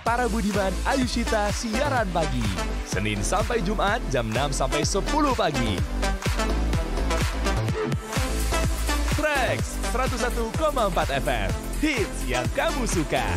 Para Budiman Ayushita siaran pagi. Senin sampai Jumat jam 6 sampai 10 pagi. Trax 101,4 FM. Hits yang kamu suka.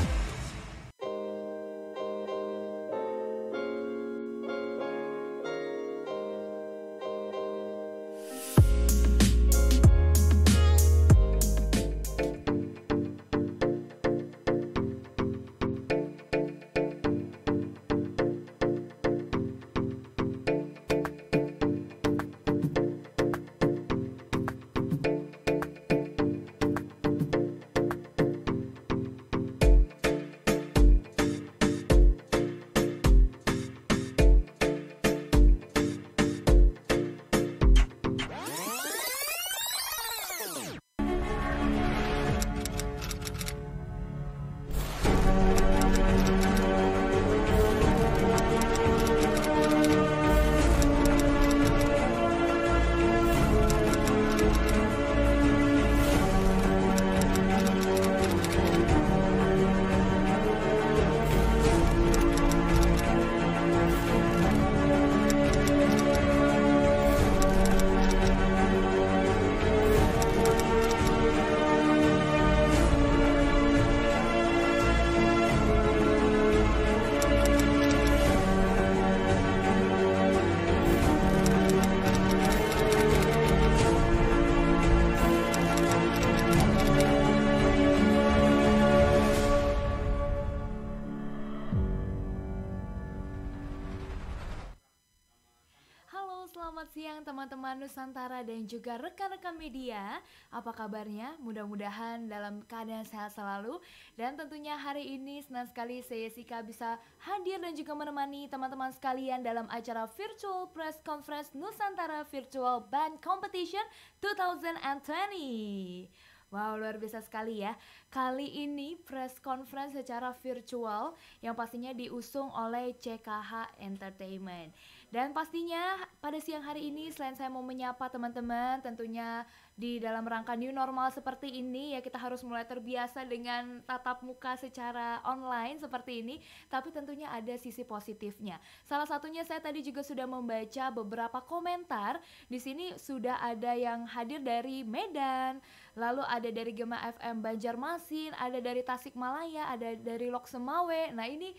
Selamat siang teman-teman Nusantara dan juga rekan-rekan media. Apa kabarnya? Mudah-mudahan dalam keadaan sehat selalu. Dan tentunya hari ini senang sekali saya Sika bisa hadir dan juga menemani teman-teman sekalian dalam acara Virtual Press Conference Nusantara Virtual Band Competition 2020. Wow, luar biasa sekali ya. Kali ini press conference secara virtual yang pastinya diusung oleh CKH Entertainment. Dan pastinya pada siang hari ini selain saya mau menyapa teman-teman, tentunya di dalam rangka new normal seperti ini ya kita harus mulai terbiasa dengan tatap muka secara online seperti ini. Tapi tentunya ada sisi positifnya. Salah satunya saya tadi juga sudah membaca beberapa komentar. Di sini sudah ada yang hadir dari Medan, lalu ada dari Gema FM Banjarmasin, ada dari Tasikmalaya, ada dari Lok Semawe. Nah ini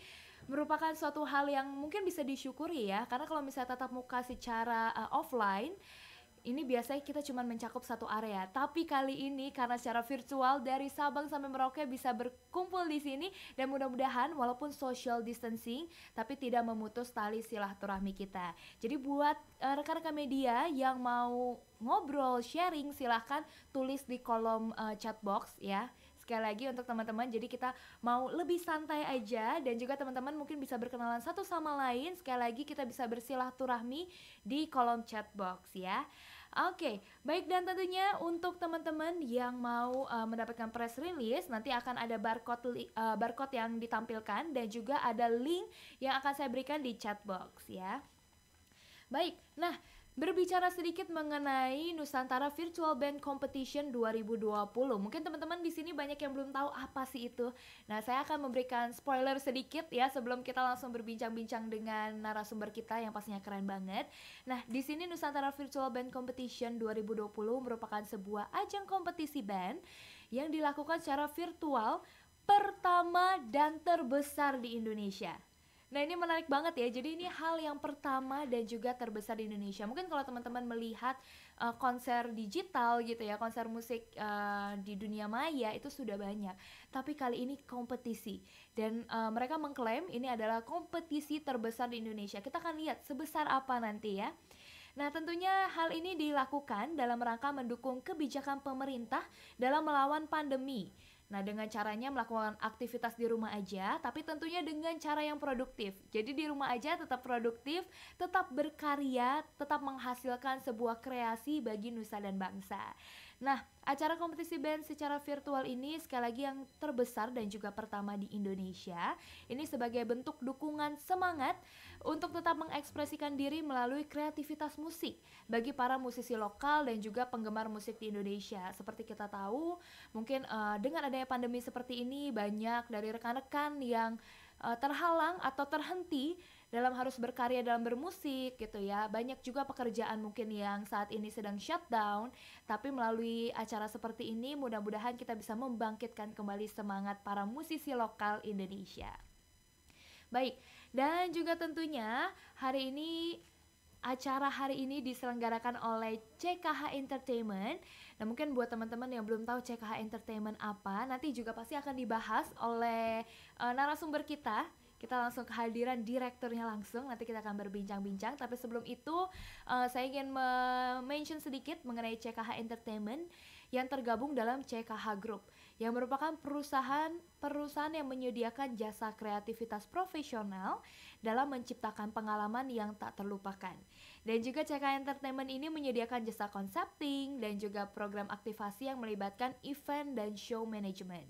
merupakan suatu hal yang mungkin bisa disyukuri ya, karena kalau misalnya tatap muka secara offline ini biasanya kita cuma mencakup satu area, tapi kali ini karena secara virtual dari Sabang sampai Merauke bisa berkumpul di sini dan mudah-mudahan walaupun social distancing tapi tidak memutus tali silaturahmi kita. Jadi buat rekan-rekan media yang mau ngobrol, sharing, silahkan tulis di kolom chat box ya. Sekali lagi untuk teman-teman, jadi kita mau lebih santai aja dan juga teman-teman mungkin bisa berkenalan satu sama lain. Sekali lagi kita bisa bersilaturahmi di kolom chat box ya. Oke, baik, dan tentunya untuk teman-teman yang mau mendapatkan press release nanti akan ada barcode yang ditampilkan dan juga ada link yang akan saya berikan di chat box ya. Baik, nah berbicara sedikit mengenai Nusantara Virtual Band Competition 2020. Mungkin teman-teman di sini banyak yang belum tahu apa sih itu. Nah, saya akan memberikan spoiler sedikit ya sebelum kita langsung berbincang-bincang dengan narasumber kita yang pastinya keren banget. Nah, di sini Nusantara Virtual Band Competition 2020 merupakan sebuah ajang kompetisi band yang dilakukan secara virtual pertama dan terbesar di Indonesia. Nah ini menarik banget ya, jadi ini hal yang pertama dan juga terbesar di Indonesia. Mungkin kalau teman-teman melihat konser digital gitu ya, konser musik di dunia maya itu sudah banyak. Tapi kali ini kompetisi dan mereka mengklaim ini adalah kompetisi terbesar di Indonesia. Kita akan lihat sebesar apa nanti ya. Nah tentunya hal ini dilakukan dalam rangka mendukung kebijakan pemerintah dalam melawan pandemi. Nah dengan caranya melakukan aktivitas di rumah aja, tapi tentunya dengan cara yang produktif. Jadi di rumah aja tetap produktif, tetap berkarya, tetap menghasilkan sebuah kreasi bagi nusa dan bangsa. Nah, acara kompetisi band secara virtual ini sekali lagi yang terbesar dan juga pertama di Indonesia. Ini sebagai bentuk dukungan semangat untuk tetap mengekspresikan diri melalui kreativitas musik bagi para musisi lokal dan juga penggemar musik di Indonesia. Seperti kita tahu, mungkin dengan adanya pandemi seperti ini banyak dari rekan-rekan yang terhalang atau terhenti dalam harus berkarya dalam bermusik gitu ya. Banyak juga pekerjaan mungkin yang saat ini sedang shutdown, tapi melalui acara seperti ini mudah-mudahan kita bisa membangkitkan kembali semangat para musisi lokal Indonesia. Baik, dan juga tentunya acara hari ini diselenggarakan oleh CKH Entertainment. Nah, mungkin buat teman-teman yang belum tahu CKH Entertainment apa, nanti juga pasti akan dibahas oleh narasumber kita. Kita langsung kehadiran direkturnya langsung, nanti kita akan berbincang-bincang. Tapi sebelum itu, saya ingin mention sedikit mengenai CKH Entertainment yang tergabung dalam CKH Group, yang merupakan perusahaan yang menyediakan jasa kreativitas profesional dalam menciptakan pengalaman yang tak terlupakan. Dan juga CKH Entertainment ini menyediakan jasa concepting dan juga program aktivasi yang melibatkan event dan show management.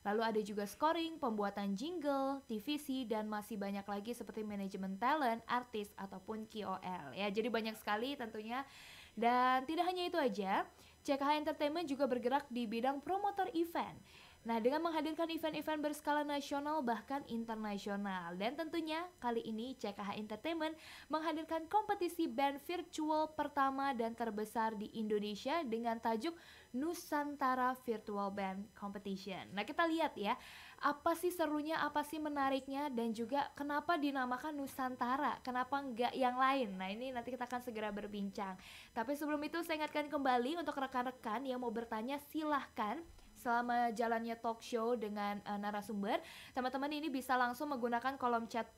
Lalu ada juga scoring, pembuatan jingle, TVC, dan masih banyak lagi seperti manajemen talent, artis, ataupun KOL. Ya, jadi banyak sekali tentunya. Dan tidak hanya itu aja, CKH Entertainment juga bergerak di bidang promotor event. Nah, dengan menghadirkan event-event berskala nasional bahkan internasional. Dan tentunya kali ini CKH Entertainment menghadirkan kompetisi band virtual pertama dan terbesar di Indonesia dengan tajuk Nusantara Virtual Band Competition. Nah, kita lihat ya, apa sih serunya, apa sih menariknya, dan juga kenapa dinamakan Nusantara, kenapa enggak yang lain. Nah, ini nanti kita akan segera berbincang. Tapi sebelum itu saya ingatkan kembali untuk rekan-rekan yang mau bertanya, silahkan. Selama jalannya talk show dengan narasumber, teman-teman ini bisa langsung menggunakan kolom chat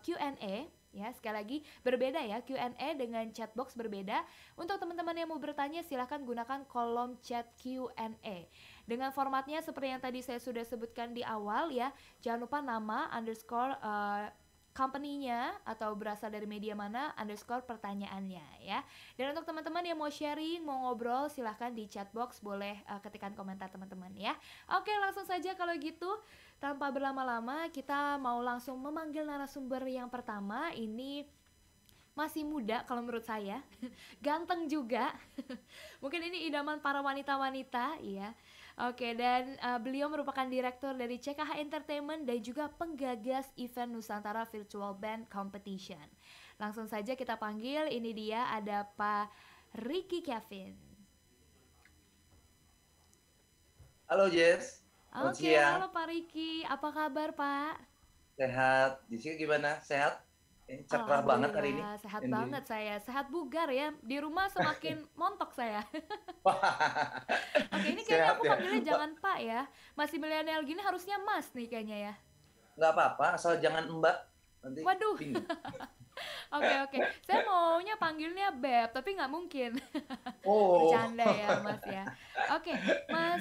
Q&A. Ya, sekali lagi berbeda ya, Q&A dengan chatbox berbeda. Untuk teman-teman yang mau bertanya, silahkan gunakan kolom chat Q&A. Dengan formatnya seperti yang tadi saya sudah sebutkan di awal ya. Jangan lupa nama underscore company-nya atau berasal dari media mana underscore pertanyaannya ya. Dan untuk teman-teman yang mau sharing, mau ngobrol, silahkan di chatbox, boleh ketikkan komentar teman-teman ya. Oke, langsung saja kalau gitu. Tanpa berlama-lama, kita mau langsung memanggil narasumber yang pertama. Ini masih muda kalau menurut saya, ganteng juga. Mungkin ini idaman para wanita-wanita ya. Oke, dan beliau merupakan direktur dari CKH Entertainment dan juga penggagas event Nusantara Virtual Band Competition. Langsung saja kita panggil, ini dia ada Pak Ricky Kevin. Halo Jess, selamat Oke, siang. halo Pak Ricky, apa kabar Pak? Sehat, di sini gimana? Sehat? Ini cerah banget hari ini. Alhamdulillah, sehat banget saya, sehat bugar ya. Di rumah semakin montok saya. Oke, ini kayaknya Sehat aku ya? panggilnya jangan Pak ya. Masih milenial gini harusnya Mas nih kayaknya ya. Nggak apa-apa, asal jangan Mbak. Nanti Waduh. bingung. Oke. Saya maunya panggilnya Beb, tapi nggak mungkin. Oh, Bercanda ya Mas ya. Oke, Mas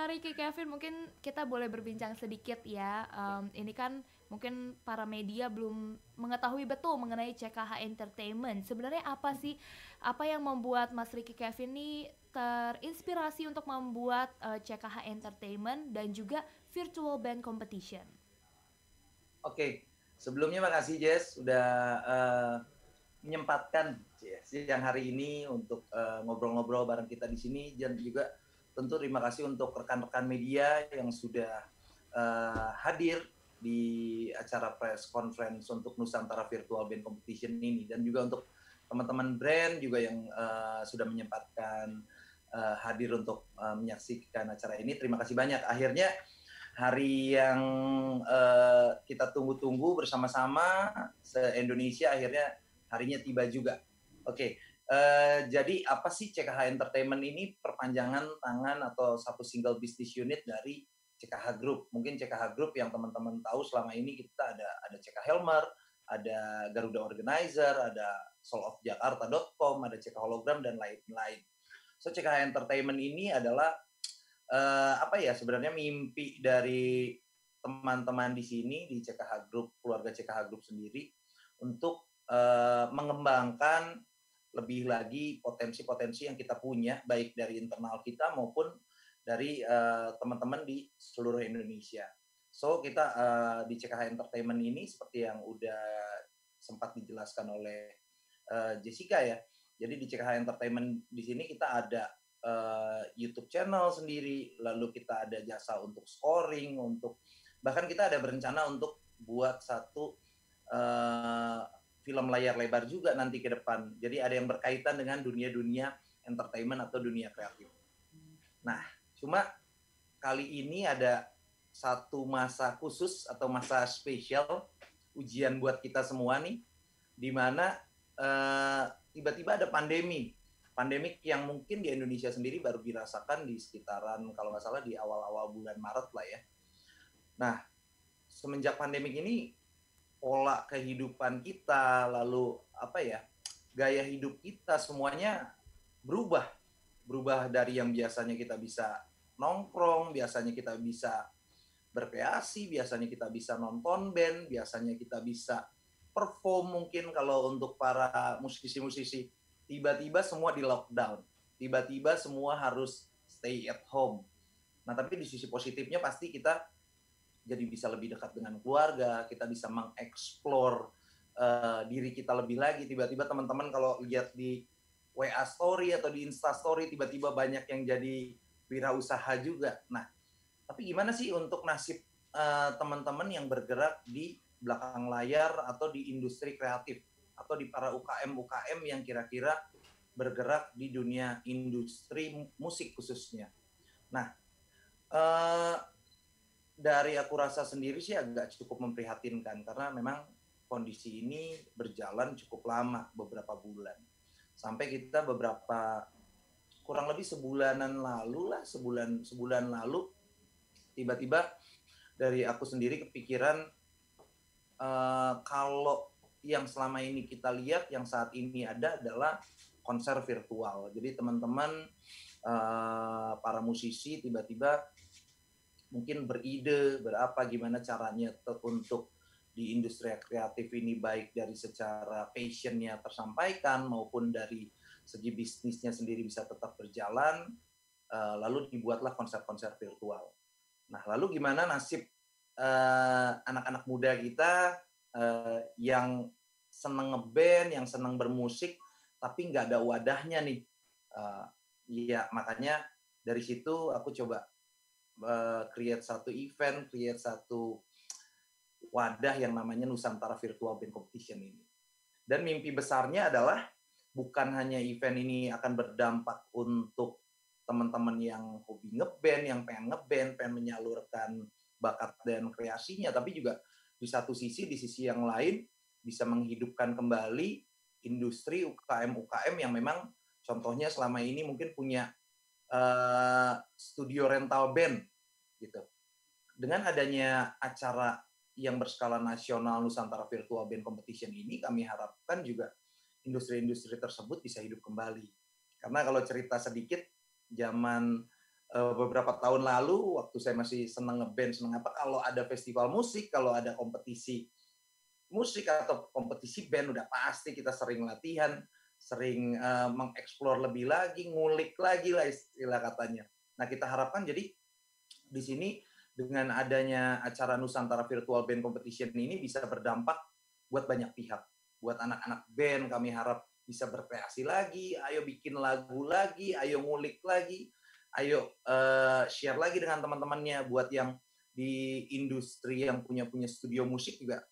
Ricky Kevin, mungkin kita boleh berbincang sedikit ya. Ini kan mungkin para media belum mengetahui betul mengenai CKH Entertainment. Sebenarnya apa yang membuat Mas Ricky Kevin ini terinspirasi untuk membuat CKH Entertainment dan juga Virtual Band Competition? oke. Sebelumnya makasih Jess sudah menyempatkan siang hari ini untuk ngobrol-ngobrol bareng kita di sini, dan juga tentu terima kasih untuk rekan-rekan media yang sudah hadir di acara press conference untuk Nusantara Virtual Band Competition ini, dan juga untuk teman-teman brand juga yang sudah menyempatkan hadir untuk menyaksikan acara ini. Terima kasih banyak. Akhirnya hari yang kita tunggu-tunggu bersama-sama se-Indonesia akhirnya harinya tiba juga. Oke, jadi apa sih CKH Entertainment ini? Perpanjangan tangan atau satu single business unit dari CKH Group. Mungkin CKH Group yang teman-teman tahu selama ini kita ada CK Helmer, ada Garuda Organizer, ada soulofjakarta.com, ada CK Hologram, dan lain-lain. So CKH Entertainment ini adalah sebenarnya mimpi dari teman-teman di sini di CKH Group, keluarga CKH Group sendiri, untuk mengembangkan lebih lagi potensi-potensi yang kita punya, baik dari internal kita maupun dari teman-teman di seluruh Indonesia. So kita di CKH Entertainment ini seperti yang udah sempat dijelaskan oleh Jessica ya. Jadi di CKH Entertainment di sini kita ada YouTube channel sendiri, lalu kita ada jasa untuk scoring, untuk Bahkan kita ada berencana untuk buat satu film layar lebar juga nanti ke depan. Jadi ada yang berkaitan dengan dunia-dunia entertainment atau dunia kreatif. Nah, cuma kali ini ada satu masa khusus atau masa spesial, ujian buat kita semua nih, di mana tiba-tiba ada pandemik yang mungkin di Indonesia sendiri baru dirasakan di sekitaran, kalau nggak salah di awal-awal bulan Maret lah ya. Nah, semenjak pandemik ini, pola kehidupan kita, lalu gaya hidup kita semuanya berubah dari yang biasanya kita bisa nongkrong, biasanya kita bisa berkreasi, biasanya kita bisa nonton band, biasanya kita bisa perform mungkin kalau untuk para musisi-musisi, tiba-tiba semua di lockdown, tiba-tiba semua harus stay at home. Nah, tapi di sisi positifnya pasti kita jadi bisa lebih dekat dengan keluarga, kita bisa mengeksplor diri kita lebih lagi. Tiba-tiba teman-teman kalau lihat di WA story atau di Insta story, tiba-tiba banyak yang jadi wirausaha juga. Nah, tapi gimana sih untuk nasib teman-teman yang bergerak di belakang layar atau di industri kreatif atau di para UKM yang kira-kira bergerak di dunia industri musik khususnya. Nah, dari aku rasa sendiri sih agak cukup memprihatinkan karena memang kondisi ini berjalan cukup lama, beberapa bulan. Sampai kita kurang lebih sebulan lalu tiba-tiba dari aku sendiri kepikiran kalau yang selama ini kita lihat yang saat ini ada adalah konser virtual. Jadi teman-teman para musisi tiba-tiba mungkin beride gimana caranya untuk di industri kreatif ini, baik dari secara passionnya tersampaikan maupun dari segi bisnisnya sendiri bisa tetap berjalan, lalu dibuatlah konser-konser virtual. Nah, lalu gimana nasib anak-anak muda kita yang seneng ngeband, yang seneng bermusik, tapi nggak ada wadahnya nih. Ya, makanya dari situ aku coba create satu event, create satu wadah yang namanya Nusantara Virtual Band Competition ini. Dan mimpi besarnya adalah bukan hanya event ini akan berdampak untuk teman-teman yang hobi ngeband, yang pengen menyalurkan bakat dan kreasinya, tapi juga di sisi yang lain bisa menghidupkan kembali industri UKM yang memang contohnya selama ini mungkin punya studio rental band gitu. Dengan adanya acara yang berskala nasional Nusantara Virtual Band Competition ini, kami harapkan juga industri-industri tersebut bisa hidup kembali. Karena kalau cerita sedikit, zaman beberapa tahun lalu, waktu saya masih seneng ngeband, kalau ada festival musik, kalau ada kompetisi musik atau kompetisi band, udah pasti kita sering latihan, sering mengeksplor lebih lagi, ngulik lagi lah istilah katanya. Nah, kita harapkan jadi di sini dengan adanya acara Nusantara Virtual Band Competition ini bisa berdampak buat banyak pihak. Buat anak-anak band, kami harap bisa berkreasi lagi, ayo bikin lagu lagi, ayo ngulik lagi, ayo share lagi dengan teman-temannya. Buat yang di industri yang punya studio musik juga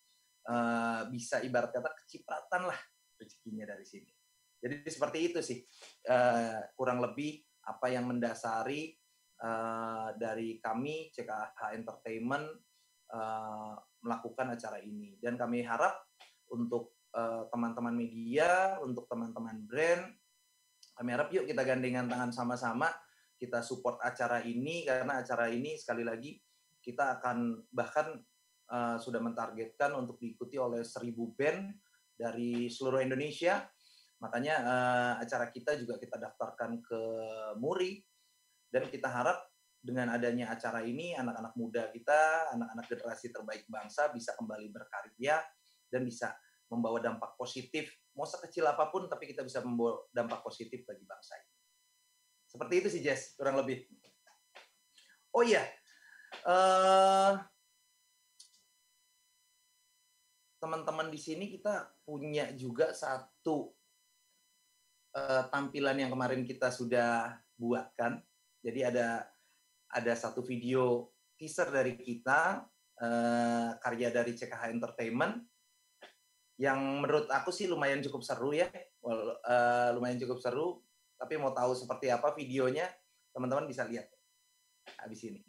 bisa ibarat kata kecipratan lah rezekinya dari sini. Jadi seperti itu sih kurang lebih apa yang mendasari dari kami CKH Entertainment melakukan acara ini. Dan kami harap untuk teman-teman media, untuk teman-teman brand, kami harap yuk kita gandengan tangan sama-sama, kita support acara ini, karena acara ini sekali lagi kita akan bahkan sudah mentargetkan untuk diikuti oleh 1.000 band dari seluruh Indonesia. Makanya acara kita juga kita daftarkan ke MURI, dan kita harap dengan adanya acara ini anak-anak muda kita, anak-anak generasi terbaik bangsa bisa kembali berkarya dan bisa membawa dampak positif, mau sekecil apapun tapi kita bisa membawa dampak positif bagi bangsa ini. Seperti itu sih Jess, kurang lebih. Oh iya, teman-teman di sini kita punya juga satu tampilan yang kemarin kita sudah buatkan. Jadi ada satu video teaser dari kita karya dari CKH Entertainment yang menurut aku sih lumayan cukup seru ya, lumayan cukup seru. Tapi mau tahu seperti apa videonya, teman-teman bisa lihat habis ini.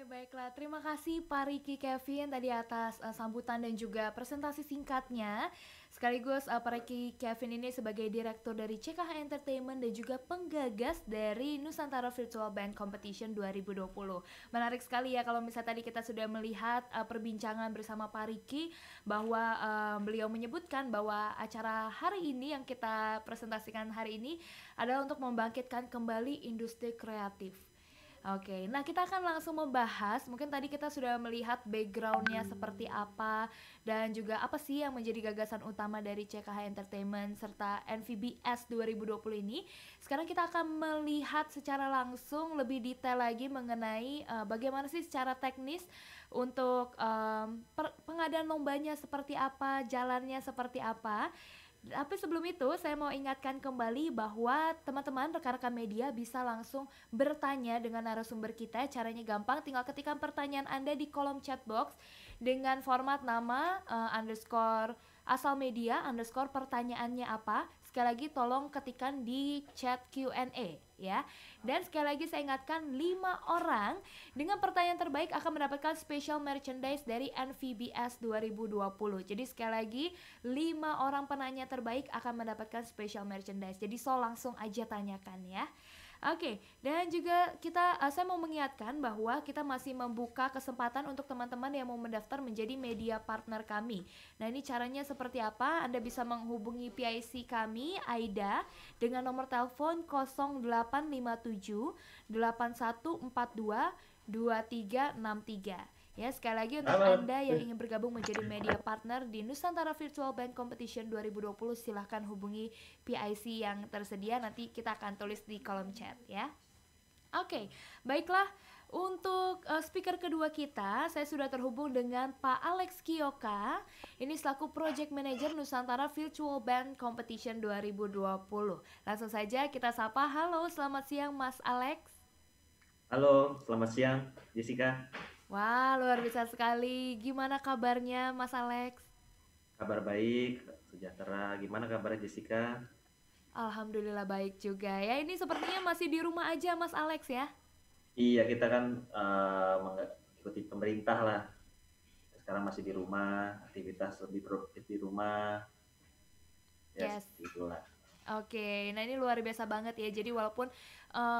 Baiklah, terima kasih Pak Ricky Kevin tadi atas sambutan dan juga presentasi singkatnya. Sekaligus Pak Ricky Kevin ini sebagai direktur dari CKH Entertainment dan juga penggagas dari Nusantara Virtual Band Competition 2020. Menarik sekali ya kalau misalnya tadi kita sudah melihat perbincangan bersama Pak Ricky bahwa beliau menyebutkan bahwa acara hari ini yang kita presentasikan hari ini adalah untuk membangkitkan kembali industri kreatif. Oke, nah kita akan langsung membahas, mungkin tadi kita sudah melihat backgroundnya seperti apa dan juga apa sih yang menjadi gagasan utama dari CKH Entertainment serta NVBS 2020 ini. Sekarang kita akan melihat secara langsung lebih detail lagi mengenai bagaimana sih secara teknis untuk pengadaan lombanya seperti apa, jalannya seperti apa. Tapi sebelum itu saya mau ingatkan kembali bahwa teman-teman rekan-rekan media bisa langsung bertanya dengan narasumber kita. Caranya gampang, tinggal ketikkan pertanyaan Anda di kolom chat box dengan format nama underscore asal media underscore pertanyaannya apa. Sekali lagi tolong ketikkan di chat Q&A ya. Dan sekali lagi saya ingatkan 5 orang dengan pertanyaan terbaik akan mendapatkan special merchandise dari NVBS 2020. Jadi sekali lagi 5 orang penanya terbaik akan mendapatkan special merchandise. Jadi langsung aja tanyakan ya. Oke, dan juga saya mau mengingatkan bahwa kita masih membuka kesempatan untuk teman-teman yang mau mendaftar menjadi media partner kami. Nah, ini caranya seperti apa? Anda bisa menghubungi PIC kami, Aida, dengan nomor telepon 0857 8142 2363. Ya, sekali lagi untuk Halo. Anda yang ingin bergabung menjadi media partner di Nusantara Virtual Band Competition 2020, silahkan hubungi PIC yang tersedia, nanti kita akan tulis di kolom chat ya. Oke, baiklah. Untuk speaker kedua kita, saya sudah terhubung dengan Pak Alex Kioka. Ini selaku Project Manager Nusantara Virtual Band Competition 2020. Langsung saja kita sapa. Halo, selamat siang Mas Alex. Halo, selamat siang Jessica. Wah, luar biasa sekali. Gimana kabarnya Mas Alex? Kabar baik, sejahtera. Gimana kabarnya Jessica? Alhamdulillah baik juga ya. Ini sepertinya masih di rumah aja Mas Alex ya? Iya, kita kan mengikuti pemerintah lah. Sekarang masih di rumah, aktivitas lebih produktif di rumah. Ya, Yes. itulah. Oke, nah ini luar biasa banget ya. Jadi walaupun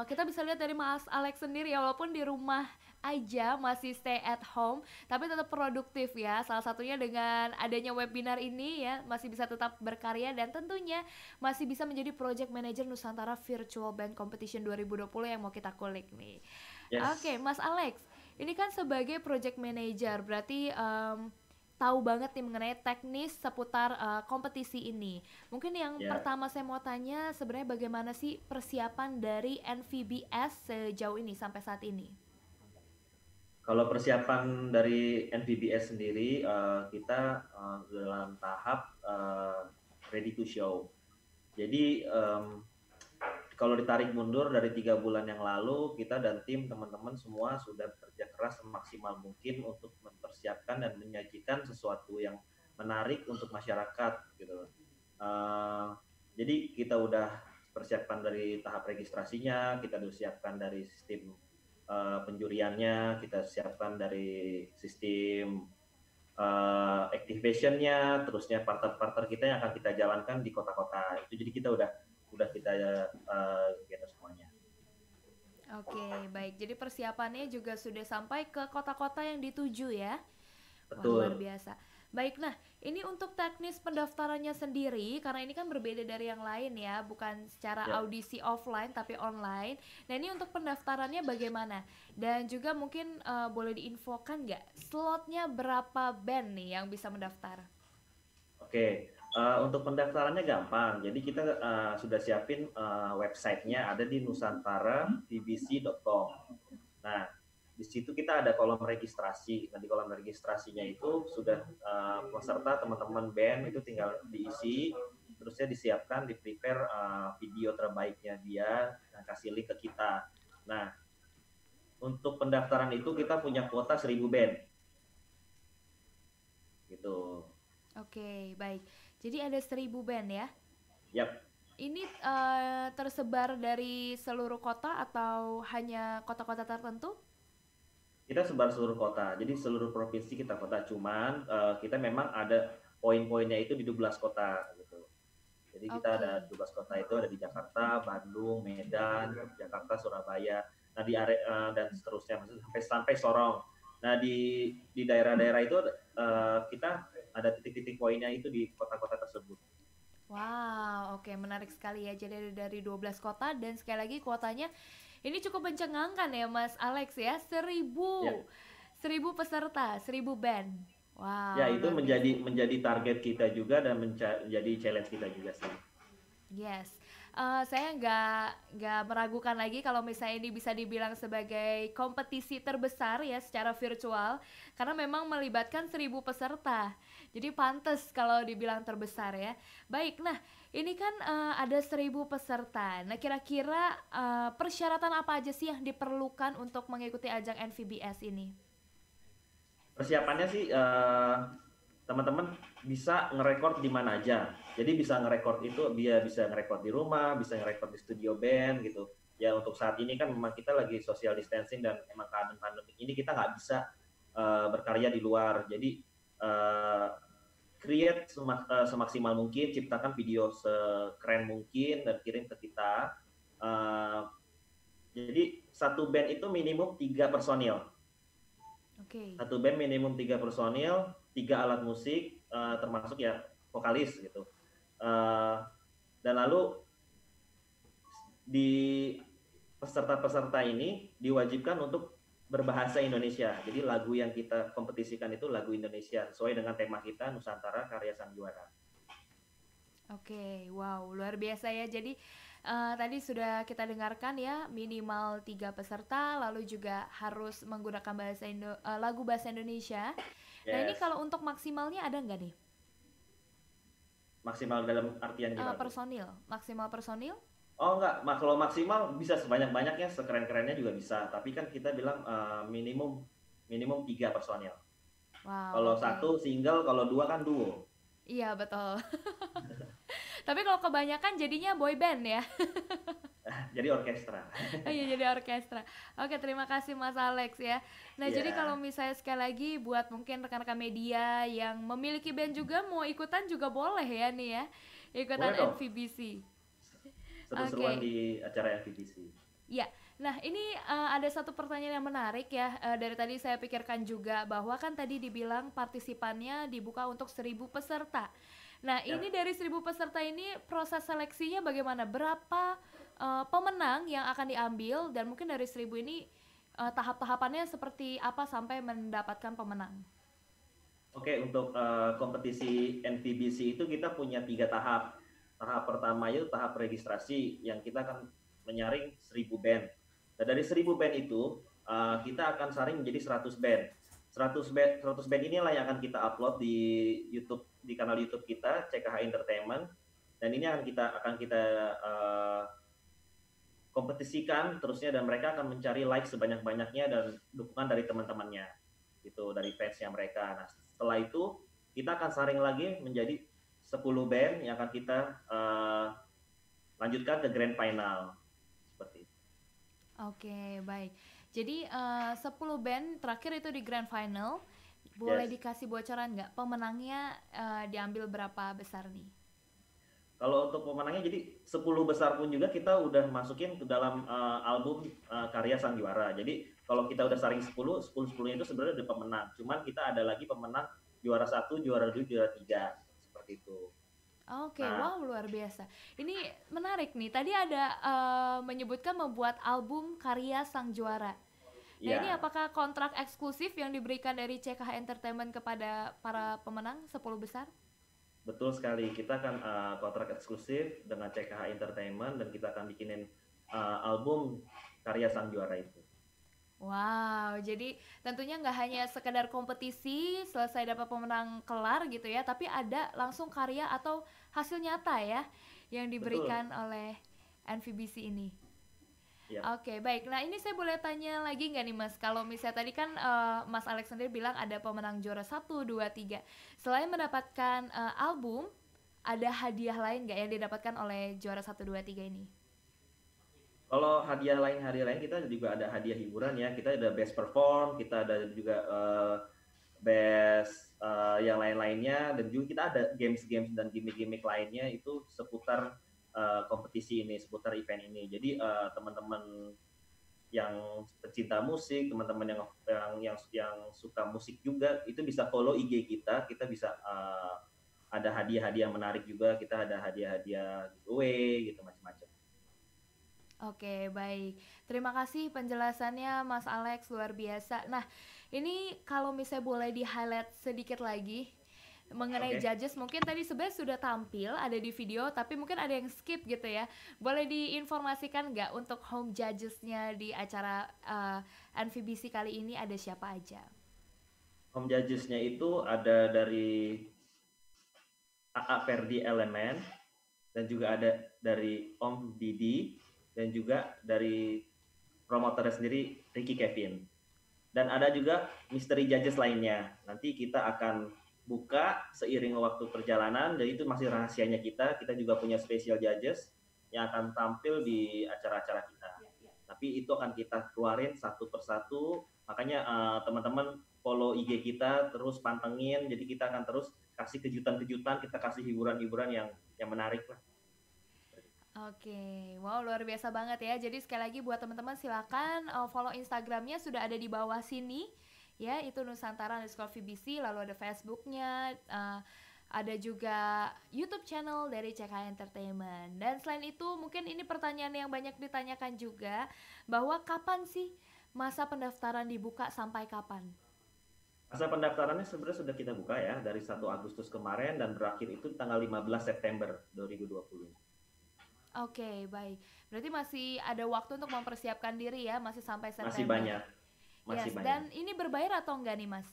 kita bisa lihat dari Mas Alex sendiri ya, walaupun di rumah aja masih stay at home, tapi tetap produktif ya. Salah satunya dengan adanya webinar ini ya, masih bisa tetap berkarya dan tentunya masih bisa menjadi Project Manager Nusantara Virtual Band Competition 2020 yang mau kita kulik nih. Yes. Oke, Mas Alex, ini kan sebagai Project Manager, berarti tahu banget nih mengenai teknis seputar kompetisi ini. Mungkin yang pertama saya mau tanya, sebenarnya bagaimana sih persiapan dari NVBS sejauh ini sampai saat ini? Kalau persiapan dari NVBS sendiri, kita dalam tahap ready to show. Jadi kalau ditarik mundur dari 3 bulan yang lalu, kita dan tim teman-teman semua sudah bekerja keras semaksimal mungkin untuk mempersiapkan dan menyajikan sesuatu yang menarik untuk masyarakat gitu. Jadi kita udah persiapan dari tahap registrasinya, kita udah siapkan dari sistem penjuriannya, kita siapkan dari sistem activation-nya, terusnya partner-partner kita yang akan kita jalankan di kota-kota. Itu jadi kita udah kita gather semuanya. Oke, baik. Jadi persiapannya juga sudah sampai ke kota-kota yang dituju ya. Betul. Wah, luar biasa. Baik, nah ini untuk teknis pendaftarannya sendiri, karena ini kan berbeda dari yang lain ya, bukan secara audisi offline tapi online. Nah ini untuk pendaftarannya bagaimana? Dan juga mungkin boleh diinfokan nggak, slotnya berapa band nih yang bisa mendaftar? Oke, untuk pendaftarannya gampang. Jadi kita sudah siapin websitenya, ada di nusantaravbc.com. Nah, di situ kita ada kolom registrasi. Nah, di kolom registrasinya itu sudah peserta teman-teman band itu tinggal diisi, terusnya disiapkan, di-prepare video terbaiknya dia, dan kasih link ke kita. Nah, untuk pendaftaran itu kita punya kuota 1000 band. Gitu. Oke, baik. Jadi ada 1000 band ya? Yap. Ini tersebar dari seluruh kota atau hanya kota-kota tertentu? Kita sebar seluruh kota, jadi seluruh provinsi kita kota, cuman kita memang ada poin-poinnya itu di 12 kota gitu. Jadi kita ada 12 kota itu ada di Jakarta, Bandung, Medan, Jakarta, Surabaya, nah di area dan seterusnya sampai Sorong. Nah di daerah-daerah itu kita ada titik-titik poinnya itu di kota-kota tersebut. Wow, oke, menarik sekali ya. Jadi dari 12 kota dan sekali lagi kuotanya ini cukup mencengangkan ya Mas Alex ya, 1000 peserta, 1000 band. Wow. Ya itu menjadi target kita juga dan menjadi challenge kita juga sih. Yes, saya nggak meragukan lagi kalau misalnya ini bisa dibilang sebagai kompetisi terbesar ya secara virtual, karena memang melibatkan 1000 peserta. Jadi pantas kalau dibilang terbesar ya. Baik, nah ini kan ada 1000 peserta. Nah kira-kira persyaratan apa aja sih yang diperlukan untuk mengikuti ajang NVBS ini? Persiapannya sih teman-teman bisa ngerekord di mana aja. Jadi bisa ngerekord itu dia bisa ngerekord di rumah, bisa ngerekord di studio band gitu. Ya untuk saat ini kan memang kita lagi social distancing dan emang keadaan pandemi ini kita nggak bisa berkarya di luar. Jadi create semaksimal mungkin, ciptakan video sekeren mungkin dan kirim ke kita. Jadi satu band itu minimum 3 personil. Oke. Satu band minimum 3 personil, 3 alat musik, termasuk ya vokalis gitu. Dan lalu di peserta-peserta ini diwajibkan untuk berbahasa Indonesia. Jadi lagu yang kita kompetisikan itu lagu Indonesia sesuai dengan tema kita Nusantara Karya Sang Juara. Oke, wow, luar biasa ya. Jadi tadi sudah kita dengarkan ya, minimal 3 peserta, lalu juga harus menggunakan lagu bahasa Indonesia. Nah ini Yes. kalau untuk maksimalnya ada nggak nih? Maksimal dalam artian gimana? Personil, maksimal personil? Oh enggak, kalau maksimal bisa sebanyak-banyaknya, sekeren-kerennya juga bisa. Tapi kan kita bilang minimum 3 personil. Wow. Kalau oke. satu single, kalau 2 kan duo. Iya betul. Tapi kalau kebanyakan jadinya boy band ya. Jadi orkestra. Oh iya jadi orkestra. Oke, terima kasih Mas Alex ya. Nah jadi Iya. kalau misalnya sekali lagi buat mungkin rekan-rekan media yang memiliki band juga mau ikutan juga boleh ya nih ya. Ikutan Boleh dong. NVBC. Seru-seruan Oke. di acara FVBC. Ya, nah ini ada satu pertanyaan yang menarik ya. Dari tadi saya pikirkan juga bahwa kan tadi dibilang partisipannya dibuka untuk 1.000 peserta. Nah Ya. ini dari 1.000 peserta ini proses seleksinya bagaimana? Berapa pemenang yang akan diambil dan mungkin dari 1.000 ini tahap-tahapannya seperti apa sampai mendapatkan pemenang? Oke, untuk kompetisi NVBC itu kita punya 3 tahap. Tahap pertama itu tahap registrasi yang kita akan menyaring 1.000 band. Nah, dari 1.000 band itu kita akan saring menjadi 100 band. 100 band inilah yang akan kita upload di YouTube, di kanal YouTube kita CKH Entertainment, dan ini akan kita kompetisikan terusnya, dan mereka akan mencari like sebanyak-banyaknya dan dukungan dari teman-temannya gitu, dari fansnya mereka. Nah, setelah itu kita akan saring lagi menjadi 10 band yang akan kita lanjutkan ke grand final seperti itu. Oke, baik. Jadi 10 band terakhir itu di grand final. Boleh Yes. dikasih bocoran nggak pemenangnya diambil berapa besar nih? Kalau untuk pemenangnya jadi 10 besar pun juga kita udah masukin ke dalam album Karya Sang Juara. Jadi kalau kita udah saring 10-10 itu sebenarnya udah pemenang. Cuman kita ada lagi pemenang juara 1, juara 2, juara 3 seperti itu. Oke, Nah. wow luar biasa. Ini menarik nih. Tadi ada menyebutkan membuat album Karya Sang Juara. Nah ini Iya, apakah kontrak eksklusif yang diberikan dari CKH Entertainment kepada para pemenang 10 besar? betul sekali. Kita akan kontrak eksklusif dengan CKH Entertainment, dan kita akan bikinin album Karya Sang Juara itu. Wow, jadi tentunya nggak hanya sekedar kompetisi selesai dapat pemenang kelar gitu ya, tapi ada langsung karya atau hasil nyata ya yang diberikan oleh NVBC ini. Ya. Oke, baik. Nah ini saya boleh tanya lagi nggak nih Mas? Kalau misalnya tadi kan Mas Alex sendiri bilang ada pemenang juara 1, 2, 3. Selain mendapatkan album, ada hadiah lain nggak yang didapatkan oleh juara 1, 2, 3 ini? Kalau hadiah lain kita juga ada hadiah hiburan ya. Kita ada best perform, kita ada juga best yang lain-lainnya, dan juga kita ada games dan gimmick-gimmick lainnya itu seputar kompetisi ini, seputar event ini. Jadi teman-teman yang pecinta musik, teman-teman yang suka musik juga itu bisa follow IG kita. Kita bisa ada hadiah-hadiah menarik juga. Kita ada hadiah-hadiah giveaway gitu, macam-macam. Oke, baik. Terima kasih penjelasannya Mas Alex, luar biasa. Nah, ini kalau misalnya boleh di-highlight sedikit lagi mengenai judges, mungkin tadi sebenarnya sudah tampil ada di video, tapi mungkin ada yang skip gitu ya. Boleh diinformasikan nggak untuk home judges-nya di acara NVBC kali ini ada siapa aja? Home judges-nya itu ada dari AA Ferdi Elemen, dan juga ada dari Om Didi, dan juga dari promotornya sendiri Ricky Kevin. Dan ada juga misteri judges lainnya. Nanti kita akan buka seiring waktu perjalanan, jadi itu masih rahasianya kita. Kita juga punya special judges yang akan tampil di acara-acara kita. Tapi itu akan kita keluarin satu persatu. Makanya teman-teman follow IG kita, terus pantengin. Jadi kita akan terus kasih kejutan-kejutan, kita kasih hiburan-hiburan yang menarik lah. Oke, wow luar biasa banget ya. Jadi sekali lagi buat teman-teman silakan follow Instagramnya sudah ada di bawah sini ya, itu Nusantara_VBC, lalu ada Facebooknya, ada juga YouTube channel dari CKH Entertainment. Dan selain itu mungkin ini pertanyaan yang banyak ditanyakan juga, bahwa kapan sih masa pendaftaran dibuka sampai kapan? Masa pendaftarannya sebenarnya sudah kita buka ya dari 1 Agustus kemarin dan berakhir itu tanggal 15 September 2020. Oke, baik. Berarti masih ada waktu untuk mempersiapkan diri ya, masih sampai September. Masih banyak. Masih Yes, banyak. dan ini berbayar atau enggak nih, Mas?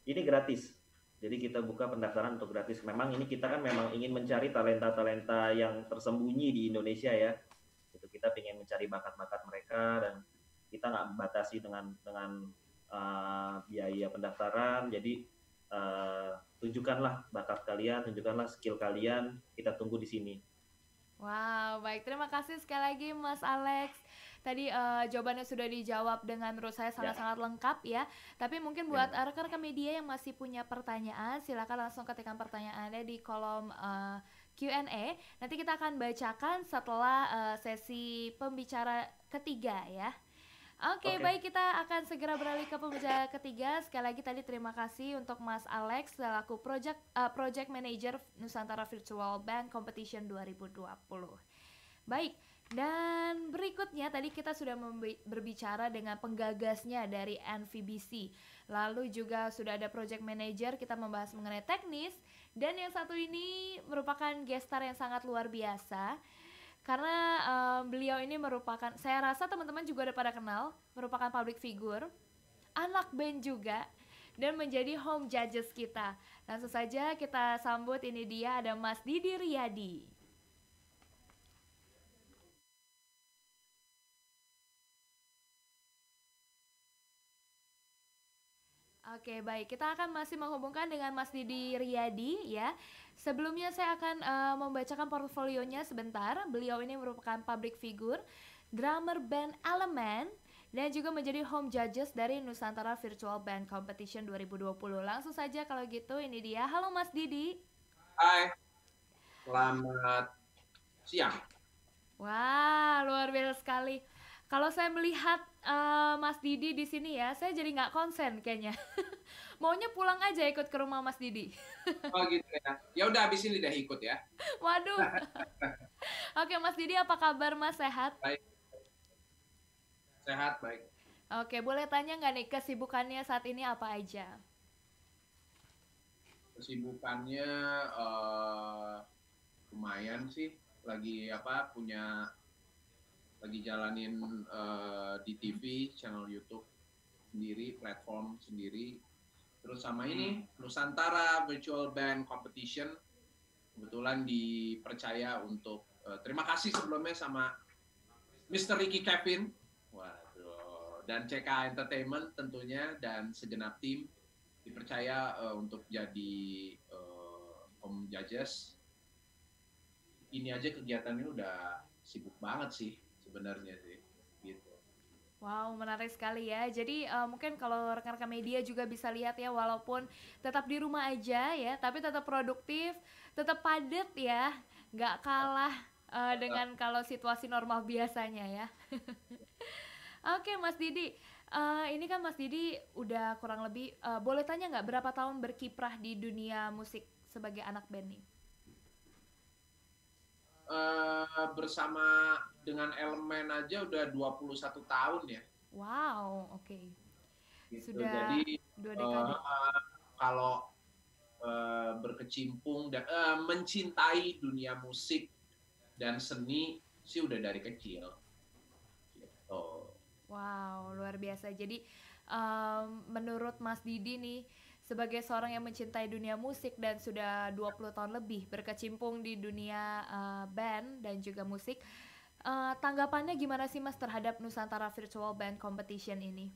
Ini gratis. Jadi kita buka pendaftaran untuk gratis. Memang ini kita kan memang ingin mencari talenta-talenta yang tersembunyi di Indonesia ya. Itu kita ingin mencari bakat-bakat mereka dan kita nggak batasi dengan biaya pendaftaran. Jadi tunjukkanlah bakat kalian, tunjukkanlah skill kalian. Kita tunggu di sini. Wow, baik. Terima kasih sekali lagi Mas Alex. Tadi jawabannya sudah dijawab dengan menurut saya sangat-sangat lengkap ya. Tapi mungkin buat rekan-rekan media yang masih punya pertanyaan, silakan langsung ketikkan pertanyaannya di kolom Q&A. Nanti kita akan bacakan setelah sesi pembicara ketiga ya. Oke, baik, kita akan segera beralih ke pembicara ketiga. Sekali lagi tadi terima kasih untuk Mas Alex selaku Project Manager Nusantara Virtual Band Competition 2020. Baik, dan berikutnya tadi kita sudah berbicara dengan penggagasnya dari NVBC. Lalu juga sudah ada Project Manager, kita membahas mengenai teknis. Dan yang satu ini merupakan guest star yang sangat luar biasa. Karena beliau ini merupakan, saya rasa teman-teman juga udah pada kenal, merupakan public figure, anak band juga, dan menjadi home judges kita. Langsung saja kita sambut, ini dia ada Mas Didi Riyadi. Oke, baik, kita akan masih menghubungkan dengan Mas Didi Riyadi ya. Sebelumnya saya akan membacakan portfolionya sebentar. Beliau ini merupakan public figure, drummer band Element, dan juga menjadi home judges dari Nusantara Virtual Band Competition 2020. Langsung saja kalau gitu, ini dia. Halo Mas Didi. Hai, selamat siang. Wah, luar biasa sekali. Kalau saya melihat Mas Didi di sini ya, saya jadi nggak konsen kayaknya. Maunya pulang aja ikut ke rumah Mas Didi. Oh gitu ya. Ya udah habis ini dah ikut ya. Waduh. Oke, Mas Didi, apa kabar Mas? Sehat? Baik. Sehat, baik. Oke, boleh tanya nggak nih kesibukannya saat ini apa aja? Kesibukannya lumayan sih. Lagi lagi jalanin di TV, channel YouTube sendiri, platform sendiri. Terus sama ini Nusantara Virtual Band Competition, kebetulan dipercaya untuk terima kasih sebelumnya sama Mr. Ricky Kevin, waduh, dan CK Entertainment tentunya, dan segenap tim dipercaya untuk jadi home judges. Ini aja kegiatannya udah sibuk banget sih sebenarnya sih, gitu. Wow, menarik sekali ya. Jadi mungkin kalau rekan-rekan media juga bisa lihat ya, walaupun tetap di rumah aja ya, tapi tetap produktif, tetap padat ya, nggak kalah dengan kalau situasi normal biasanya ya. Oke, Mas Didi, ini kan Mas Didi udah kurang lebih, boleh tanya nggak berapa tahun berkiprah di dunia musik sebagai anak band nih? Bersama dengan Elemen aja udah 21 tahun ya. Wow, oke. Gitu. Sudah Jadi 2 dekade. kalau berkecimpung dan mencintai dunia musik dan seni sih udah dari kecil. Gitu. Wow, luar biasa. Jadi menurut Mas Didi nih, sebagai seorang yang mencintai dunia musik dan sudah 20 tahun lebih berkecimpung di dunia band dan juga musik, tanggapannya gimana sih Mas terhadap Nusantara Virtual Band Competition ini?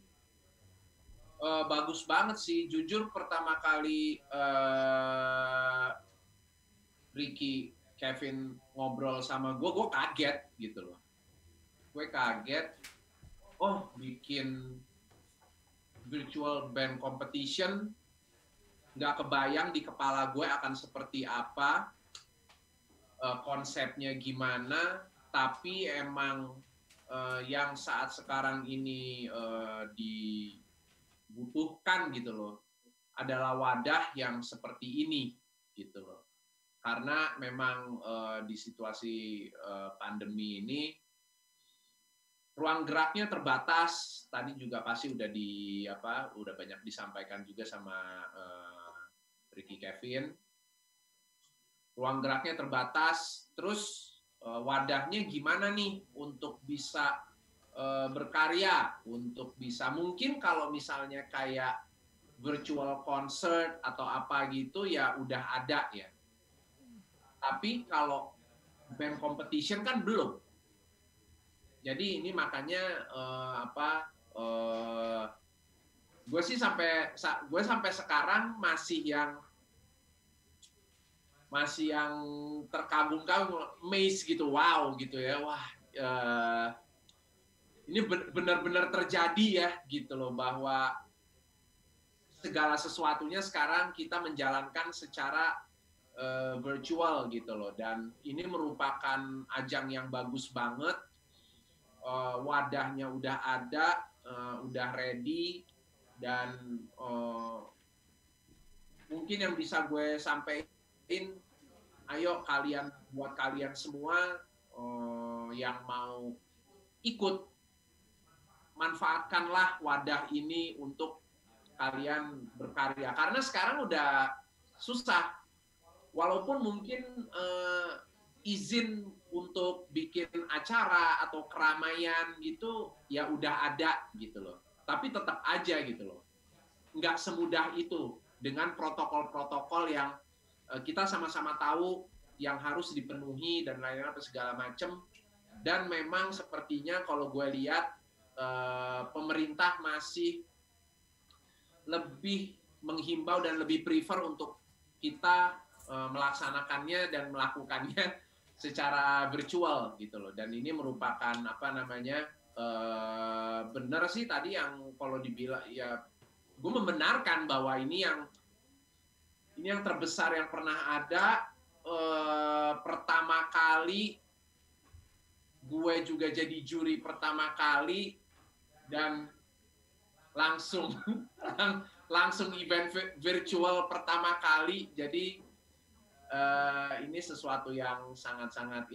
Bagus banget sih. Jujur pertama kali Ricky Kevin ngobrol sama gue kaget gitu loh. Gue kaget, oh bikin virtual band competition, nggak kebayang di kepala gue akan seperti apa, konsepnya gimana, tapi emang yang saat sekarang ini dibutuhkan gitu loh, adalah wadah yang seperti ini gitu loh. Karena memang di situasi pandemi ini ruang geraknya terbatas. Tadi juga pasti udah udah banyak disampaikan juga sama Ricky Kevin. Ruang geraknya terbatas, terus wadahnya gimana nih untuk bisa berkarya, untuk bisa mungkin kalau misalnya kayak virtual concert atau apa gitu ya udah ada ya. Tapi kalau band competition kan belum. Jadi ini makanya gue sampai sekarang masih yang terkagum-kagum, amazed gitu, wow gitu ya, wah ini benar-benar terjadi ya gitu loh, bahwa segala sesuatunya sekarang kita menjalankan secara virtual gitu loh, dan ini merupakan ajang yang bagus banget. Wadahnya udah ada, udah ready, dan mungkin yang bisa gue sampaikan, ayo buat kalian semua yang mau ikut, manfaatkanlah wadah ini untuk kalian berkarya. Karena sekarang udah susah, walaupun mungkin izin untuk bikin acara atau keramaian gitu ya udah ada gitu loh, tapi tetap aja gitu loh, nggak semudah itu dengan protokol-protokol yang kita sama-sama tahu yang harus dipenuhi dan lain-lain apa segala macem. Dan memang sepertinya kalau gue lihat pemerintah masih lebih menghimbau dan lebih prefer untuk kita melaksanakannya dan melakukannya secara virtual gitu loh. Dan ini merupakan benar sih tadi yang kalau dibilang ya, gue membenarkan bahwa ini yang terbesar yang pernah ada. Pertama kali gue juga jadi juri pertama kali, dan langsung event virtual pertama kali. Jadi ini sesuatu yang sangat-sangat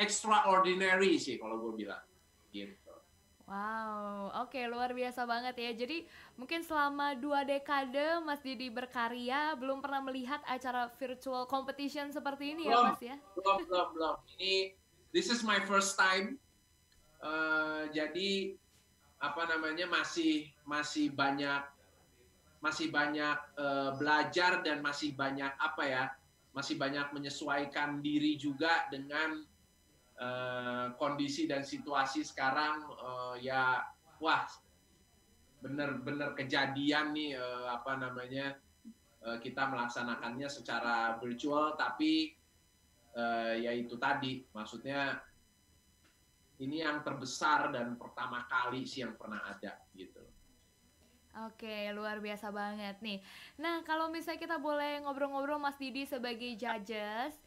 extraordinary sih kalau gue bilang gitu. Wow, oke, luar biasa banget ya. Jadi mungkin selama 2 dekade Mas Didi berkarya belum pernah melihat acara virtual competition seperti ini ya Mas ya? Belum. This is my first time. Jadi masih banyak belajar, dan masih banyak menyesuaikan diri juga dengan kondisi dan situasi sekarang. Ya wah, bener kejadian nih kita melaksanakannya secara virtual, tapi ya itu tadi, maksudnya ini yang terbesar dan pertama kali sih yang pernah ada gitu. Oke, luar biasa banget nih. Nah, kalau misalnya kita boleh ngobrol-ngobrol Mas Didi sebagai judges,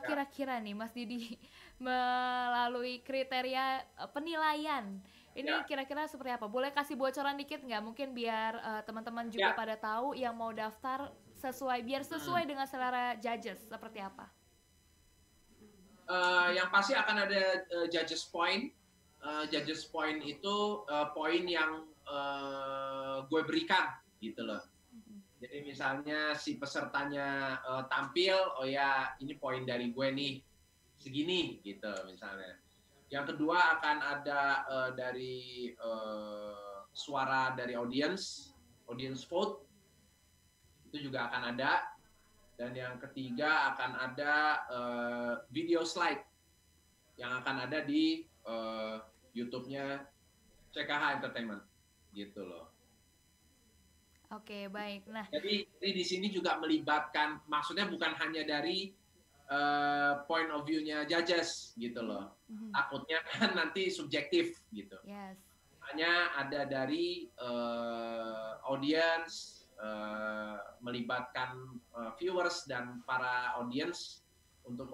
kira-kira nih Mas Didi melalui kriteria penilaian, ini kira-kira seperti apa? Boleh kasih bocoran dikit nggak? Mungkin biar teman-teman juga pada tahu yang mau daftar biar sesuai dengan selera judges seperti apa? Yang pasti akan ada judges point. Judges point itu poin yang gue berikan gitu loh. Jadi misalnya si pesertanya tampil, oh ya ini poin dari gue nih segini gitu misalnya. Yang kedua akan ada dari suara dari audience vote, itu juga akan ada. Dan yang ketiga akan ada video slide yang akan ada di YouTube-nya CKH Entertainment gitu loh. Oke, baik. Nah, jadi di sini juga melibatkan, maksudnya bukan hanya dari point of view-nya judges gitu loh. Takutnya kan nanti subjektif gitu. Yes. Hanya ada dari audience, melibatkan viewers dan para audience untuk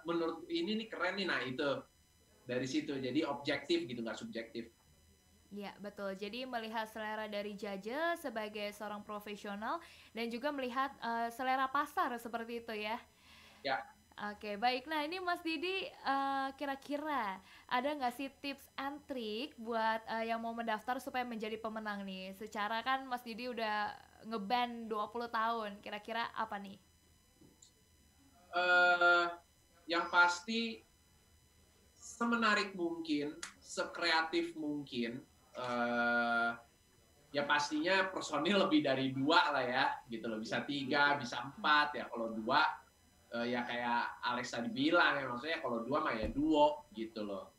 menurut ini nih keren nih, nah itu dari situ jadi objektif gitu, nggak subjektif. Ya, betul. Jadi melihat selera dari judge sebagai seorang profesional dan juga melihat selera pasar seperti itu ya. Ya. Oke, baik. Nah, ini Mas Didi kira-kira ada nggak sih tips and trick buat yang mau mendaftar supaya menjadi pemenang nih? Secara kan Mas Didi udah ngeband 20 tahun. Kira-kira apa nih? Yang pasti semenarik mungkin, sekreatif mungkin. Ya pastinya personil lebih dari 2 lah ya, gitu loh. Bisa 3, bisa 4 ya. Kalau 2 ya kayak Alex tadi bilang ya, maksudnya kalau 2 mah ya duo gitu loh.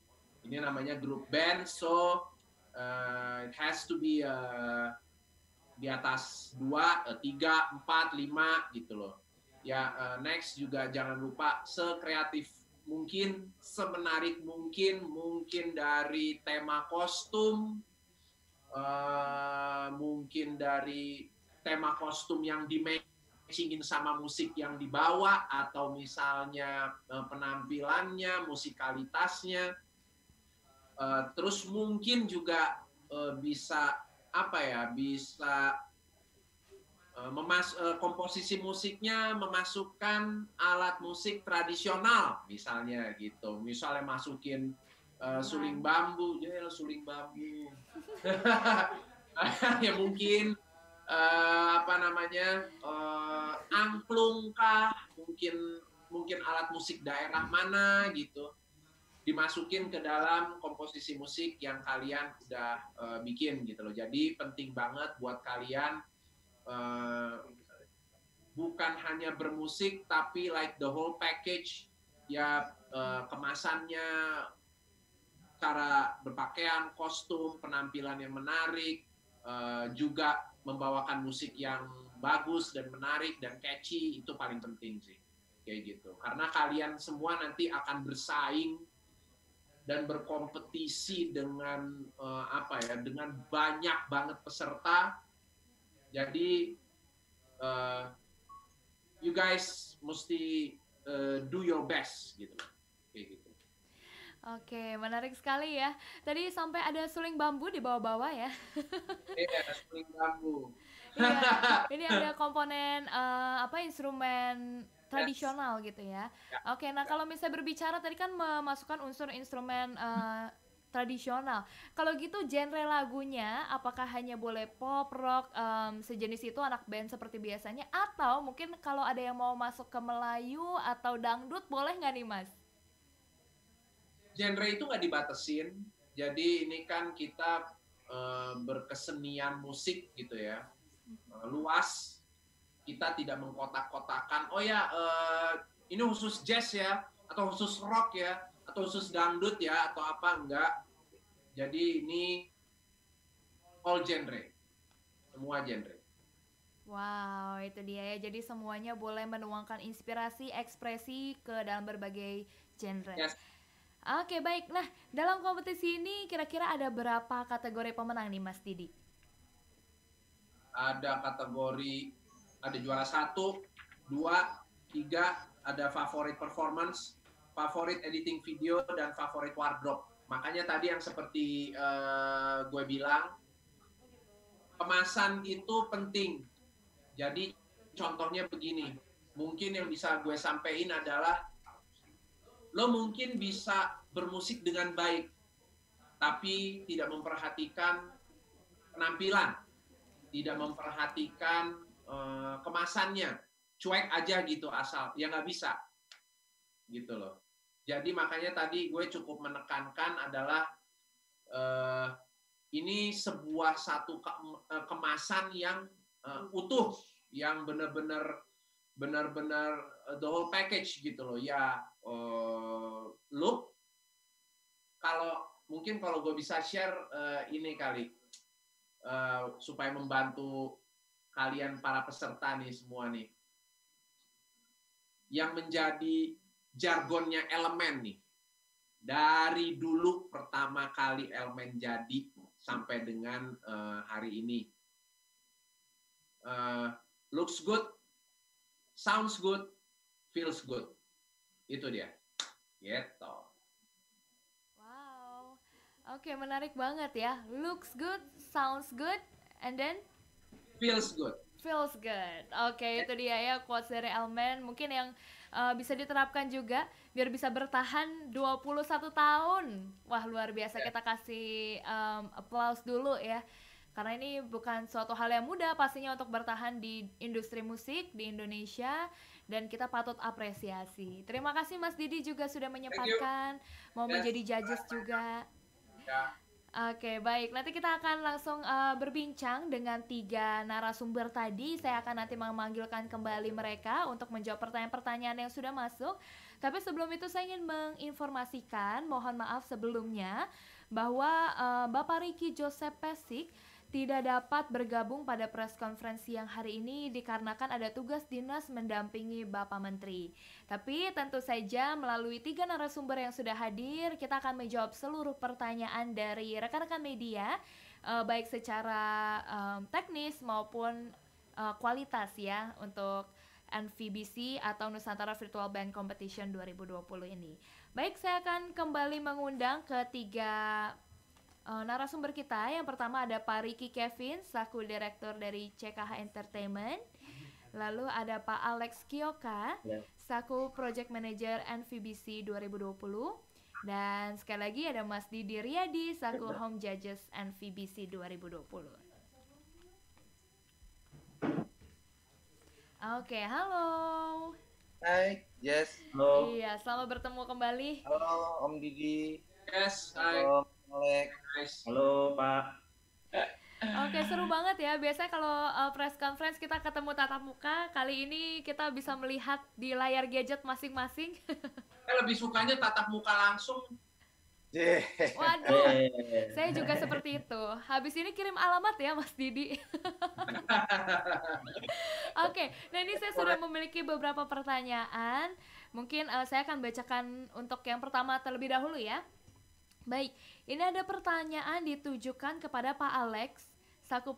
Ini namanya grup band, so it has to be di atas 2, 3, 4, 5 gitu loh. Ya next juga jangan lupa sekreatif mungkin, semenarik mungkin dari tema kostum, mungkin dari tema kostum yang di-matchingin sama musik yang dibawa, atau misalnya penampilannya, musikalitasnya. Terus mungkin juga bisa komposisi musiknya memasukkan alat musik tradisional misalnya gitu. Misalnya masukin suling bambu, ya mungkin angklung kah, mungkin alat musik daerah mana gitu, dimasukin ke dalam komposisi musik yang kalian udah bikin gitu loh. Jadi penting banget buat kalian bukan hanya bermusik tapi like the whole package ya, kemasannya, cara berpakaian, kostum, penampilan yang menarik, juga membawakan musik yang bagus dan menarik dan catchy, itu paling penting sih kayak gitu. Karena kalian semua nanti akan bersaing dan berkompetisi dengan dengan banyak banget peserta. Jadi you guys mesti do your best gitu, kayak gitu. Oke, menarik sekali ya. Tadi sampai ada suling bambu di bawah-bawah ya. Iya, suling bambu. Iya, ini ada komponen instrumen tradisional gitu ya. Oke, nah kalau misalnya berbicara tadi kan memasukkan unsur instrumen tradisional. Kalau gitu genre lagunya apakah hanya boleh pop, rock, sejenis itu anak band seperti biasanya, atau mungkin kalau ada yang mau masuk ke Melayu atau dangdut boleh nggak nih Mas? Genre itu nggak dibatasin. Jadi ini kan kita berkesenian musik gitu ya, luas. Kita tidak mengkotak-kotakan, ini khusus jazz ya, atau khusus rock ya, atau khusus dangdut ya, atau apa, enggak. Jadi ini all genre, semua genre. Wow, itu dia ya. Jadi semuanya boleh menuangkan inspirasi, ekspresi ke dalam berbagai genre. Yes. Oke, baik. Nah, dalam kompetisi ini kira-kira ada berapa kategori pemenang nih Mas Didi? Ada kategori, ada juara 1, 2, 3, ada favorit performance, favorit editing video, dan favorit wardrobe. Makanya tadi yang seperti gue bilang, kemasan itu penting. Jadi contohnya begini, mungkin yang bisa gue sampein adalah lo mungkin bisa bermusik dengan baik, tapi tidak memperhatikan penampilan, tidak memperhatikan kemasannya, cuek aja gitu asal, ya nggak bisa, gitu loh. Jadi makanya tadi gue cukup menekankan adalah ini sebuah satu kemasan yang utuh, yang benar-benar the whole package gitu loh ya. Look, kalau gue bisa share ini kali, supaya membantu kalian para peserta nih semua nih, yang menjadi jargonnya Elemen nih dari dulu pertama kali Elemen jadi sampai dengan hari ini. Looks good, sounds good, feels good. Itu dia. Gitu. Wow. Oke, menarik banget ya. Looks good, sounds good, and then Feels good. feels good. Oke, itu dia ya quotes dari Elman. Mungkin yang bisa diterapkan juga biar bisa bertahan 21 tahun. Wah, luar biasa. Kita kasih applause dulu ya. Karena ini bukan suatu hal yang mudah pastinya untuk bertahan di industri musik di Indonesia, dan kita patut apresiasi. Terima kasih Mas Didi juga sudah menyempatkan mau menjadi judges juga. Ya. Oke, baik. Nanti kita akan langsung berbincang dengan 3 narasumber tadi. Saya akan nanti memanggilkan kembali mereka untuk menjawab pertanyaan-pertanyaan yang sudah masuk. Tapi sebelum itu saya ingin menginformasikan, mohon maaf sebelumnya, bahwa Bapak Ricky Joseph Pesik tidak dapat bergabung pada press conference yang hari ini dikarenakan ada tugas dinas mendampingi Bapak Menteri. Tapi tentu saja melalui 3 narasumber yang sudah hadir, kita akan menjawab seluruh pertanyaan dari rekan-rekan media, baik secara teknis maupun kualitas ya, untuk NVBC atau Nusantara Virtual Band Competition 2020 ini. Baik, saya akan kembali mengundang ketiga narasumber kita. Yang pertama ada Pak Ricky Kevin selaku direktur dari CKH Entertainment. Lalu ada Pak Alex Kioka selaku project manager NVBC 2020. Dan sekali lagi ada Mas Didi Riyadi selaku home judges NVBC 2020. Oke, halo. Hai, Jess. Halo. Iya, selamat bertemu kembali. Halo, Om Didi. Yes, hai. Halo, Alex. Guys. Halo Pak. Oke, seru banget ya. Biasanya kalau press conference kita ketemu tatap muka, kali ini kita bisa melihat di layar gadget masing-masing. Saya lebih sukanya tatap muka langsung. Waduh, saya juga seperti itu. Habis ini kirim alamat ya Mas Didi. Oke, nah ini saya sudah memiliki beberapa pertanyaan. Mungkin saya akan bacakan untuk yang pertama terlebih dahulu ya. Baik, ini ada pertanyaan ditujukan kepada Pak Alex selaku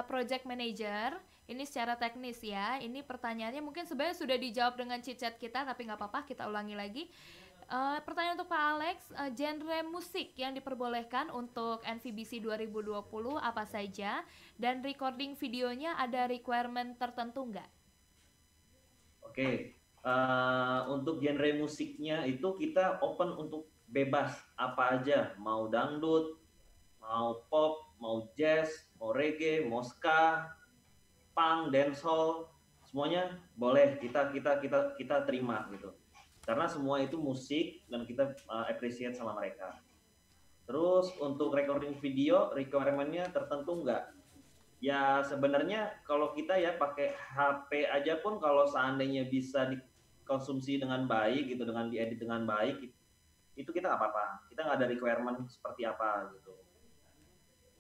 project manager. Ini secara teknis ya. Ini pertanyaannya mungkin sebenarnya sudah dijawab dengan chit-chat kita, tapi nggak apa-apa, kita ulangi lagi. Pertanyaan untuk Pak Alex, genre musik yang diperbolehkan untuk NVBC 2020 apa saja, dan recording videonya ada requirement tertentu nggak? Oke, untuk genre musiknya itu kita open untuk bebas apa aja, mau dangdut, mau pop, mau jazz, mau reggae, mau ska, punk, dancehall, semuanya boleh kita terima gitu. Karena semua itu musik dan kita appreciate sama mereka. Terus untuk recording video, requirement-nya tertentu nggak? Ya sebenarnya kalau kita ya pakai HP aja pun kalau seandainya bisa dikonsumsi dengan baik gitu, dengan diedit dengan baik, itu kita nggak apa-apa. Kita nggak ada requirement seperti apa gitu.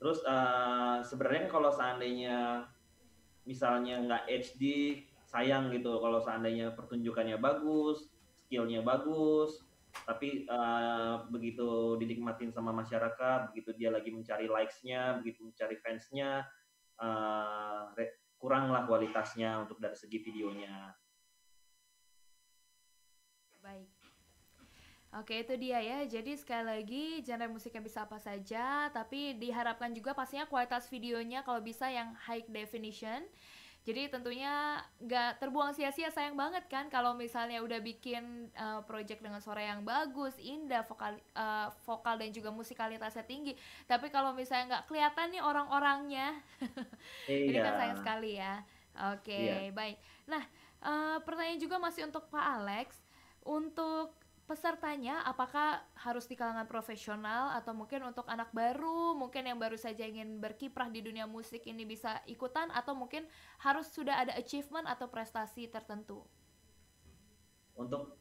Terus sebenarnya kalau seandainya misalnya nggak HD, sayang gitu. Kalau seandainya pertunjukannya bagus, skillnya bagus, tapi begitu dinikmatin sama masyarakat, begitu dia lagi mencari likes-nya, begitu mencari fans-nya, kuranglah kualitasnya untuk dari segi videonya. Baik. Oke, itu dia ya. Jadi sekali lagi genre musiknya bisa apa saja, tapi diharapkan juga pastinya kualitas videonya kalau bisa yang high definition. Jadi tentunya nggak terbuang sia-sia, sayang banget kan kalau misalnya udah bikin project dengan suara yang bagus, indah, vokal dan juga musikalitasnya tinggi, tapi kalau misalnya nggak kelihatan nih orang-orangnya, ini kan sayang sekali ya. Oke, baik. Nah, pertanyaan juga masih untuk Pak Alex, untuk pesertanya apakah harus di kalangan profesional atau mungkin untuk anak baru, mungkin yang baru saja ingin berkiprah di dunia musik ini bisa ikutan, atau mungkin harus sudah ada achievement atau prestasi tertentu? Untuk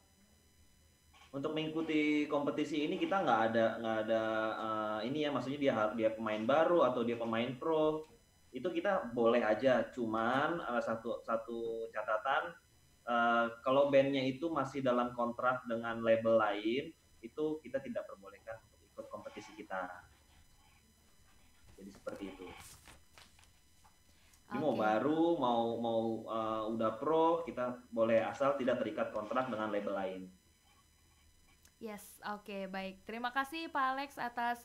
mengikuti kompetisi ini kita nggak ada ini ya, maksudnya dia pemain baru atau dia pemain pro, itu kita boleh aja. Cuman satu catatan, kalau bandnya itu masih dalam kontrak dengan label lain, itu kita tidak perbolehkan untuk ikut kompetisi kita. Jadi seperti itu. Jadi mau Oke. baru, mau udah pro, kita boleh asal tidak terikat kontrak dengan label lain. Yes, oke, baik. Terima kasih Pak Alex atas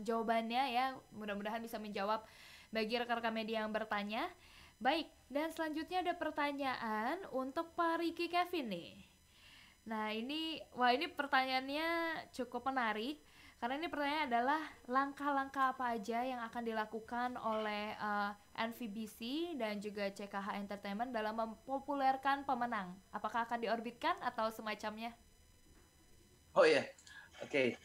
jawabannya ya. Mudah-mudahan bisa menjawab bagi rekan-rekan media yang bertanya. Baik, dan selanjutnya ada pertanyaan untuk Pak Ricky Kevin nih. Nah, ini pertanyaannya cukup menarik karena ini pertanyaan adalah langkah-langkah apa aja yang akan dilakukan oleh NVBC dan juga CKH Entertainment dalam mempopulerkan pemenang. Apakah akan diorbitkan atau semacamnya? Oh iya, oke.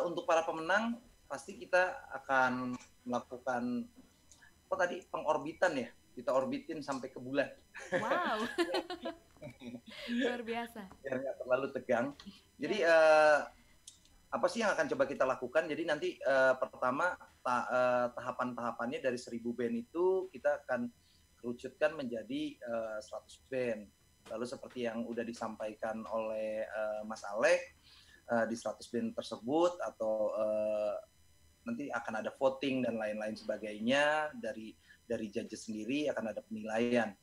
Untuk para pemenang pasti kita akan melakukan apa tadi pengorbitan ya, kita orbitin sampai ke bulan. Wow, luar biasa. Biar nggak terlalu tegang. Jadi Ya. apa sih yang akan coba kita lakukan? Jadi nanti pertama tahapan-tahapannya dari 1000 band itu kita akan kerucutkan menjadi 100 band. Lalu seperti yang udah disampaikan oleh Mas Alek, di 100 band tersebut atau nanti akan ada voting dan lain-lain sebagainya dari judges sendiri, akan ada penilaian.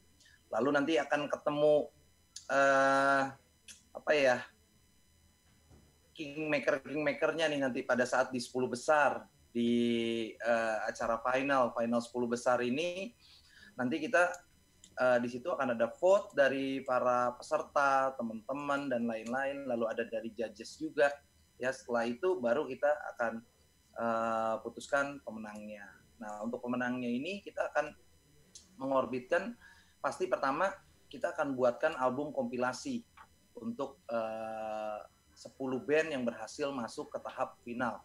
Lalu nanti akan ketemu apa ya, kingmakernya nih nanti pada saat di 10 besar di acara final 10 besar ini, nanti kita di situ akan ada vote dari para peserta, teman-teman dan lain-lain, lalu ada dari judges juga. Ya, setelah itu baru kita akan putuskan pemenangnya. Nah, untuk pemenangnya ini kita akan mengorbitkan, pasti pertama kita akan buatkan album kompilasi untuk 10 band yang berhasil masuk ke tahap final.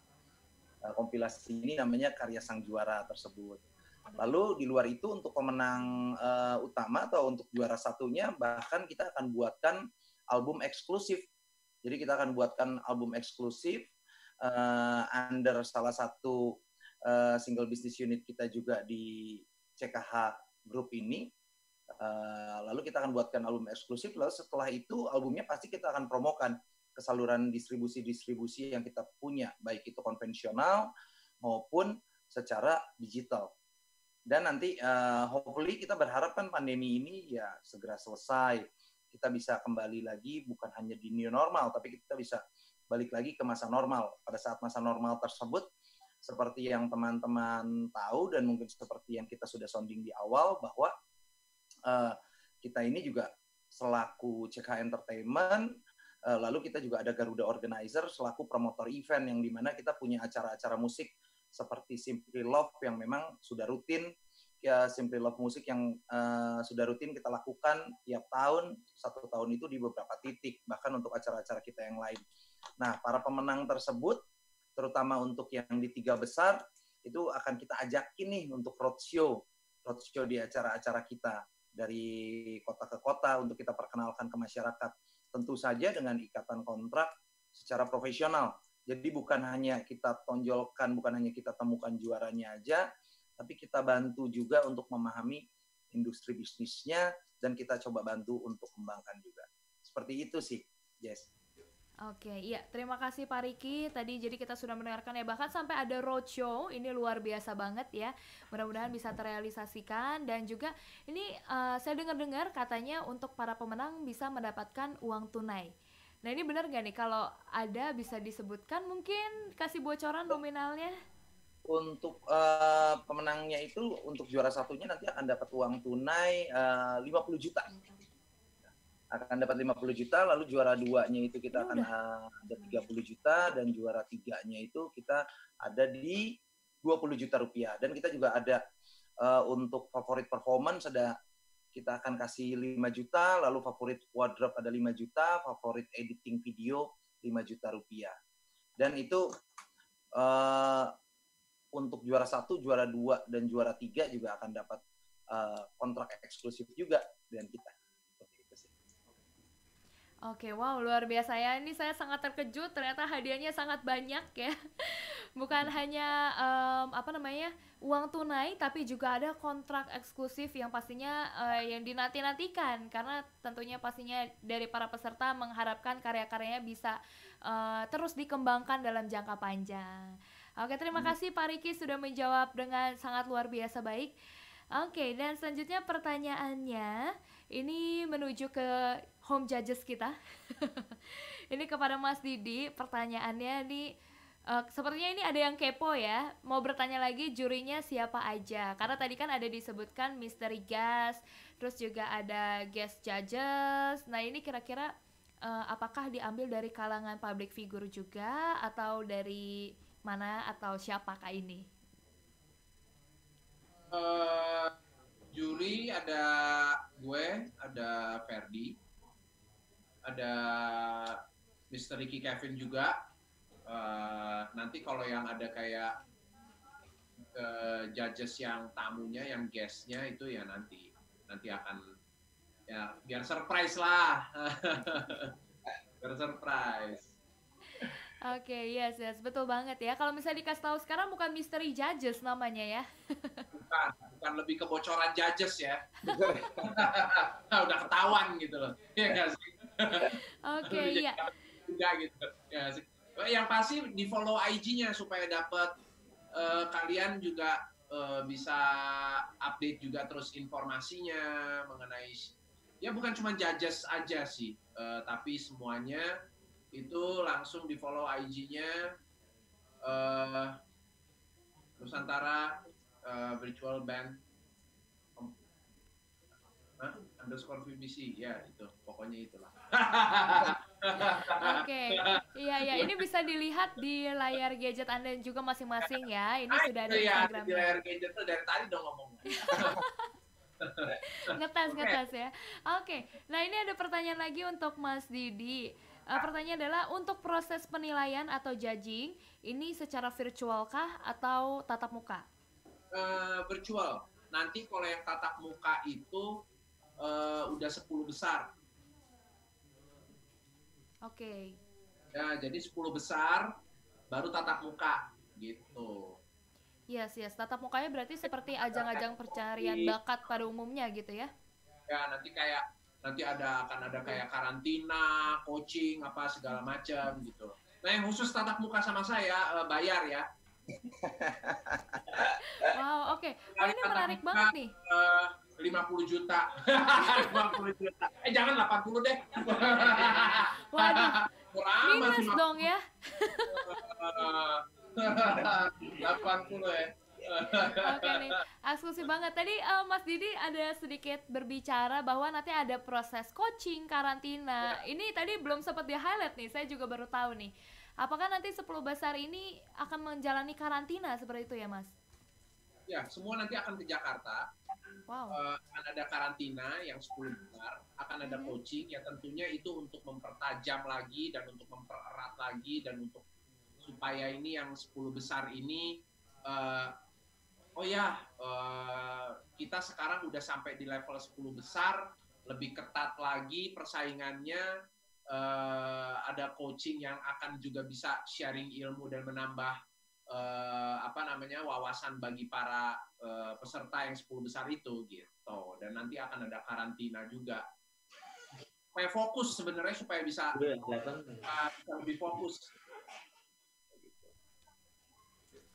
Kompilasi ini namanya Karya Sang Juara tersebut. Lalu di luar itu untuk pemenang utama atau untuk juara satunya, bahkan kita akan buatkan album eksklusif. Jadi kita akan buatkan album eksklusif under salah satu single business unit kita juga di CKH Group ini. Lalu kita akan buatkan album eksklusif, lalu setelah itu albumnya pasti kita akan promokan ke saluran distribusi yang kita punya, baik itu konvensional maupun secara digital. Dan nanti hopefully kita berharap kan pandemi ini ya segera selesai. Kita bisa kembali lagi bukan hanya di new normal, tapi kita bisa balik lagi ke masa normal. Pada saat masa normal tersebut, seperti yang teman-teman tahu dan mungkin seperti yang kita sudah sounding di awal, bahwa kita ini juga selaku CKH Entertainment, lalu kita juga ada Garuda Organizer selaku promotor event yang dimana kita punya acara-acara musik seperti Simply Love yang memang sudah rutin, ya Simply Love musik yang sudah rutin kita lakukan tiap tahun, 1 tahun itu di beberapa titik, bahkan untuk acara-acara kita yang lain. Nah, para pemenang tersebut, terutama untuk yang di 3 besar, itu akan kita ajakin nih untuk roadshow di acara-acara kita, dari kota ke kota untuk kita perkenalkan ke masyarakat. Tentu saja dengan ikatan kontrak secara profesional. Jadi bukan hanya kita tonjolkan, bukan hanya kita temukan juaranya aja, tapi kita bantu juga untuk memahami industri bisnisnya dan kita coba bantu untuk kembangkan juga. Seperti itu sih, Jess. Oke, iya, terima kasih Pak Riki. Tadi jadi kita sudah mendengarkan ya, bahkan sampai ada roadshow, ini luar biasa banget ya. Mudah-mudahan bisa terrealisasikan dan juga ini saya dengar-dengar katanya untuk para pemenang bisa mendapatkan uang tunai. Nah ini benar nggak nih, kalau ada bisa disebutkan, mungkin kasih bocoran nominalnya? Untuk pemenangnya itu, untuk juara satunya nanti akan dapat uang tunai 50 juta. Akan dapat 50 juta, lalu juara 2-nya itu kita akan ada 30 juta, dan juara 3-nya itu kita ada di 20 juta rupiah. Dan kita juga ada untuk favorit performance ada, kita akan kasih 5 juta, lalu favorit wardrobe ada 5 juta, favorit editing video 5 juta rupiah. Dan itu untuk juara 1, juara 2, dan juara 3 juga akan dapat kontrak eksklusif juga dengan kita. Oke, wow, luar biasa ya. Ini saya sangat terkejut, ternyata hadiahnya sangat banyak ya. Bukan hanya uang tunai, tapi juga ada kontrak eksklusif yang pastinya yang dinanti-nantikan, karena tentunya pastinya dari para peserta mengharapkan karya-karyanya bisa terus dikembangkan dalam jangka panjang. Oke, terima kasih Pak Riki sudah menjawab dengan sangat luar biasa baik. Oke, dan selanjutnya pertanyaannya ini menuju ke home judges kita. Ini kepada Mas Didi, pertanyaannya nih sepertinya ini ada yang kepo ya. Mau bertanya lagi jurinya siapa aja? Karena tadi kan ada disebutkan mystery guest, terus juga ada guest judges. Nah, ini kira-kira apakah diambil dari kalangan public figure juga atau dari mana atau siapakah ini? Juri ada gue, ada Ferdi, ada Mr. Ricky Kevin juga. Nanti kalau yang ada kayak judges yang tamunya, yang guestnya itu ya nanti akan ya biar surprise lah. Biar surprise. Oke, yes, betul banget ya. Kalau misalnya dikasih tahu sekarang bukan mystery judges namanya ya. Bukan lebih kebocoran judges ya. Udah ketahuan gitu loh. Iya nggak sih? Oke, iya. Juga gitu. Ya sih. Yang pasti di follow IG-nya supaya dapat kalian juga bisa update juga terus informasinya mengenai ya bukan cuma judges aja sih, tapi semuanya itu langsung di follow IG-nya Nusantara Virtual Band underscore VBC ya itu pokoknya itulah. Oke, iya ini bisa dilihat di layar gadget Anda juga masing-masing ya. Ini sudah ada Instagram. Di layar gadget tuh dari tadi dong ngomong. Ngetes ya. Oke, nah ini ada pertanyaan lagi untuk Mas Didi. Pertanyaan adalah untuk proses penilaian atau judging ini secara virtual kah atau tatap muka? Virtual. Nanti kalau yang tatap muka itu udah 10 besar. Oke. Ya, jadi 10 besar baru tatap muka gitu. Yes, tatap mukanya berarti seperti ajang-ajang pencarian bakat pada umumnya gitu ya? Ya, nanti akan ada kayak karantina, coaching, apa segala macam gitu. Nah, yang khusus tatap muka sama saya bayar ya. Wow, oke. Oh, ini menarik banget nih. 50 juta. 50 juta. Jangan 80 deh. Waduh. Minus dong ya. 80 ya. Oke nih, eksklusif banget. Tadi Mas Didi ada sedikit berbicara bahwa nanti ada proses coaching, karantina. Ini tadi belum sempat di-highlight nih, saya juga baru tahu nih. Apakah nanti 10 besar ini akan menjalani karantina seperti itu ya, Mas? Ya, semua nanti akan ke Jakarta. Wow. Akan ada karantina yang 10 besar, akan ada coaching, ya tentunya itu untuk mempertajam lagi dan untuk mempererat lagi dan untuk supaya ini yang 10 besar ini kita sekarang udah sampai di level 10 besar, lebih ketat lagi persaingannya, ada coaching yang akan juga bisa sharing ilmu dan menambah wawasan bagi para peserta yang 10 besar itu gitu. Dan nanti akan ada karantina juga. Supaya fokus sebenarnya supaya bisa lebih fokus.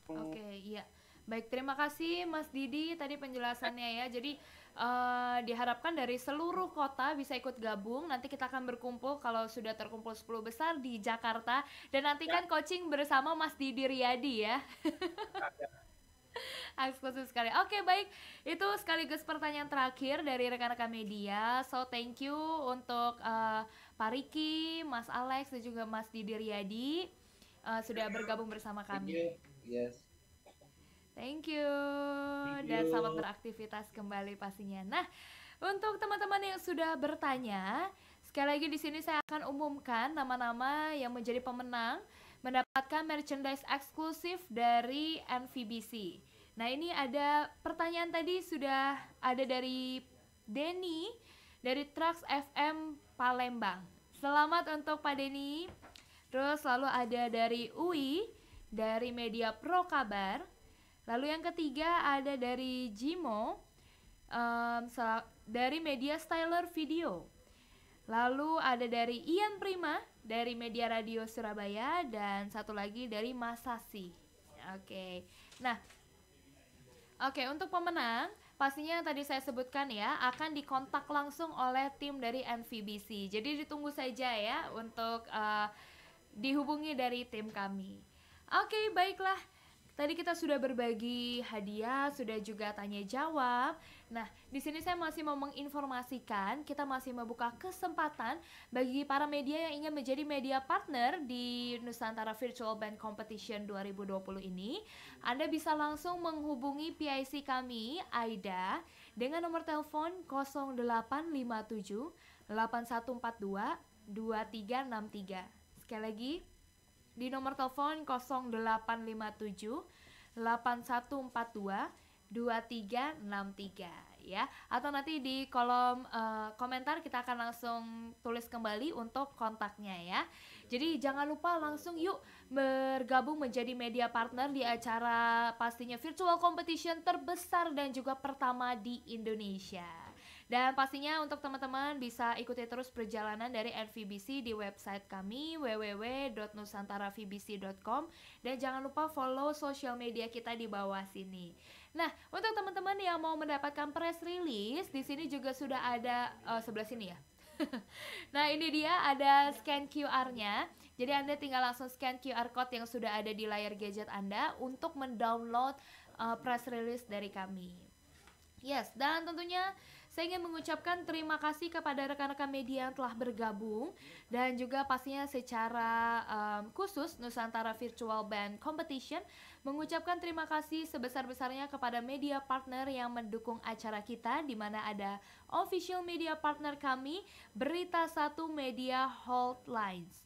Oke, iya. Baik, terima kasih Mas Didi tadi penjelasannya ya. Jadi diharapkan dari seluruh kota bisa ikut gabung. Nanti kita akan berkumpul kalau sudah terkumpul 10 besar di Jakarta. Dan nanti kan coaching bersama Mas Didi Riyadi ya. Eksklusif sekali. Oke, baik. Itu sekaligus pertanyaan terakhir dari rekan-rekan media. So, thank you untuk Pak Riki, Mas Alex, dan juga Mas Didi Riyadi sudah bergabung bersama kami. Yes. Thank you. Dan selamat beraktivitas kembali pastinya. Nah, untuk teman-teman yang sudah bertanya, sekali lagi di sini saya akan umumkan nama-nama yang menjadi pemenang mendapatkan merchandise eksklusif dari NVBC. Nah, ini ada pertanyaan tadi sudah ada dari Denny dari Trax FM Palembang. Selamat untuk Pak Denny. Terus lalu ada dari UI dari Media Pro Kabar. Lalu yang ketiga ada dari Jimo dari Media Styler Video. Lalu ada dari Ian Prima dari Media Radio Surabaya dan satu lagi dari Masasi. Oke. Nah, untuk pemenang pastinya yang tadi saya sebutkan ya akan dikontak langsung oleh tim dari NVBC. Jadi ditunggu saja ya untuk dihubungi dari tim kami. Oke, baiklah. Tadi kita sudah berbagi hadiah, sudah juga tanya jawab. Nah, di sini saya masih mau menginformasikan, kita masih membuka kesempatan bagi para media yang ingin menjadi media partner di Nusantara Virtual Band Competition 2020 ini. Anda bisa langsung menghubungi PIC kami, Aida, dengan nomor telepon 0857 8142 2363. Sekali lagi, di nomor telepon 0857 8142 2363 ya. Atau nanti di kolom komentar kita akan langsung tulis kembali untuk kontaknya ya. Jadi jangan lupa langsung yuk bergabung menjadi media partner di acara pastinya virtual competition terbesar dan juga pertama di Indonesia. Dan pastinya untuk teman-teman bisa ikuti terus perjalanan dari NVBC di website kami www.nusantaravbc.com, dan jangan lupa follow sosial media kita di bawah sini. Nah, untuk teman-teman yang mau mendapatkan press release, di sini juga sudah ada sebelah sini ya. Nah, ini dia ada scan QR-nya. Jadi Anda tinggal langsung scan QR code yang sudah ada di layar gadget Anda untuk mendownload press release dari kami. Yes, dan tentunya saya ingin mengucapkan terima kasih kepada rekan-rekan media yang telah bergabung, dan juga pastinya secara khusus Nusantara Virtual Band Competition mengucapkan terima kasih sebesar-besarnya kepada media partner yang mendukung acara kita, di mana ada official media partner kami, Berita Satu Media Hotlines.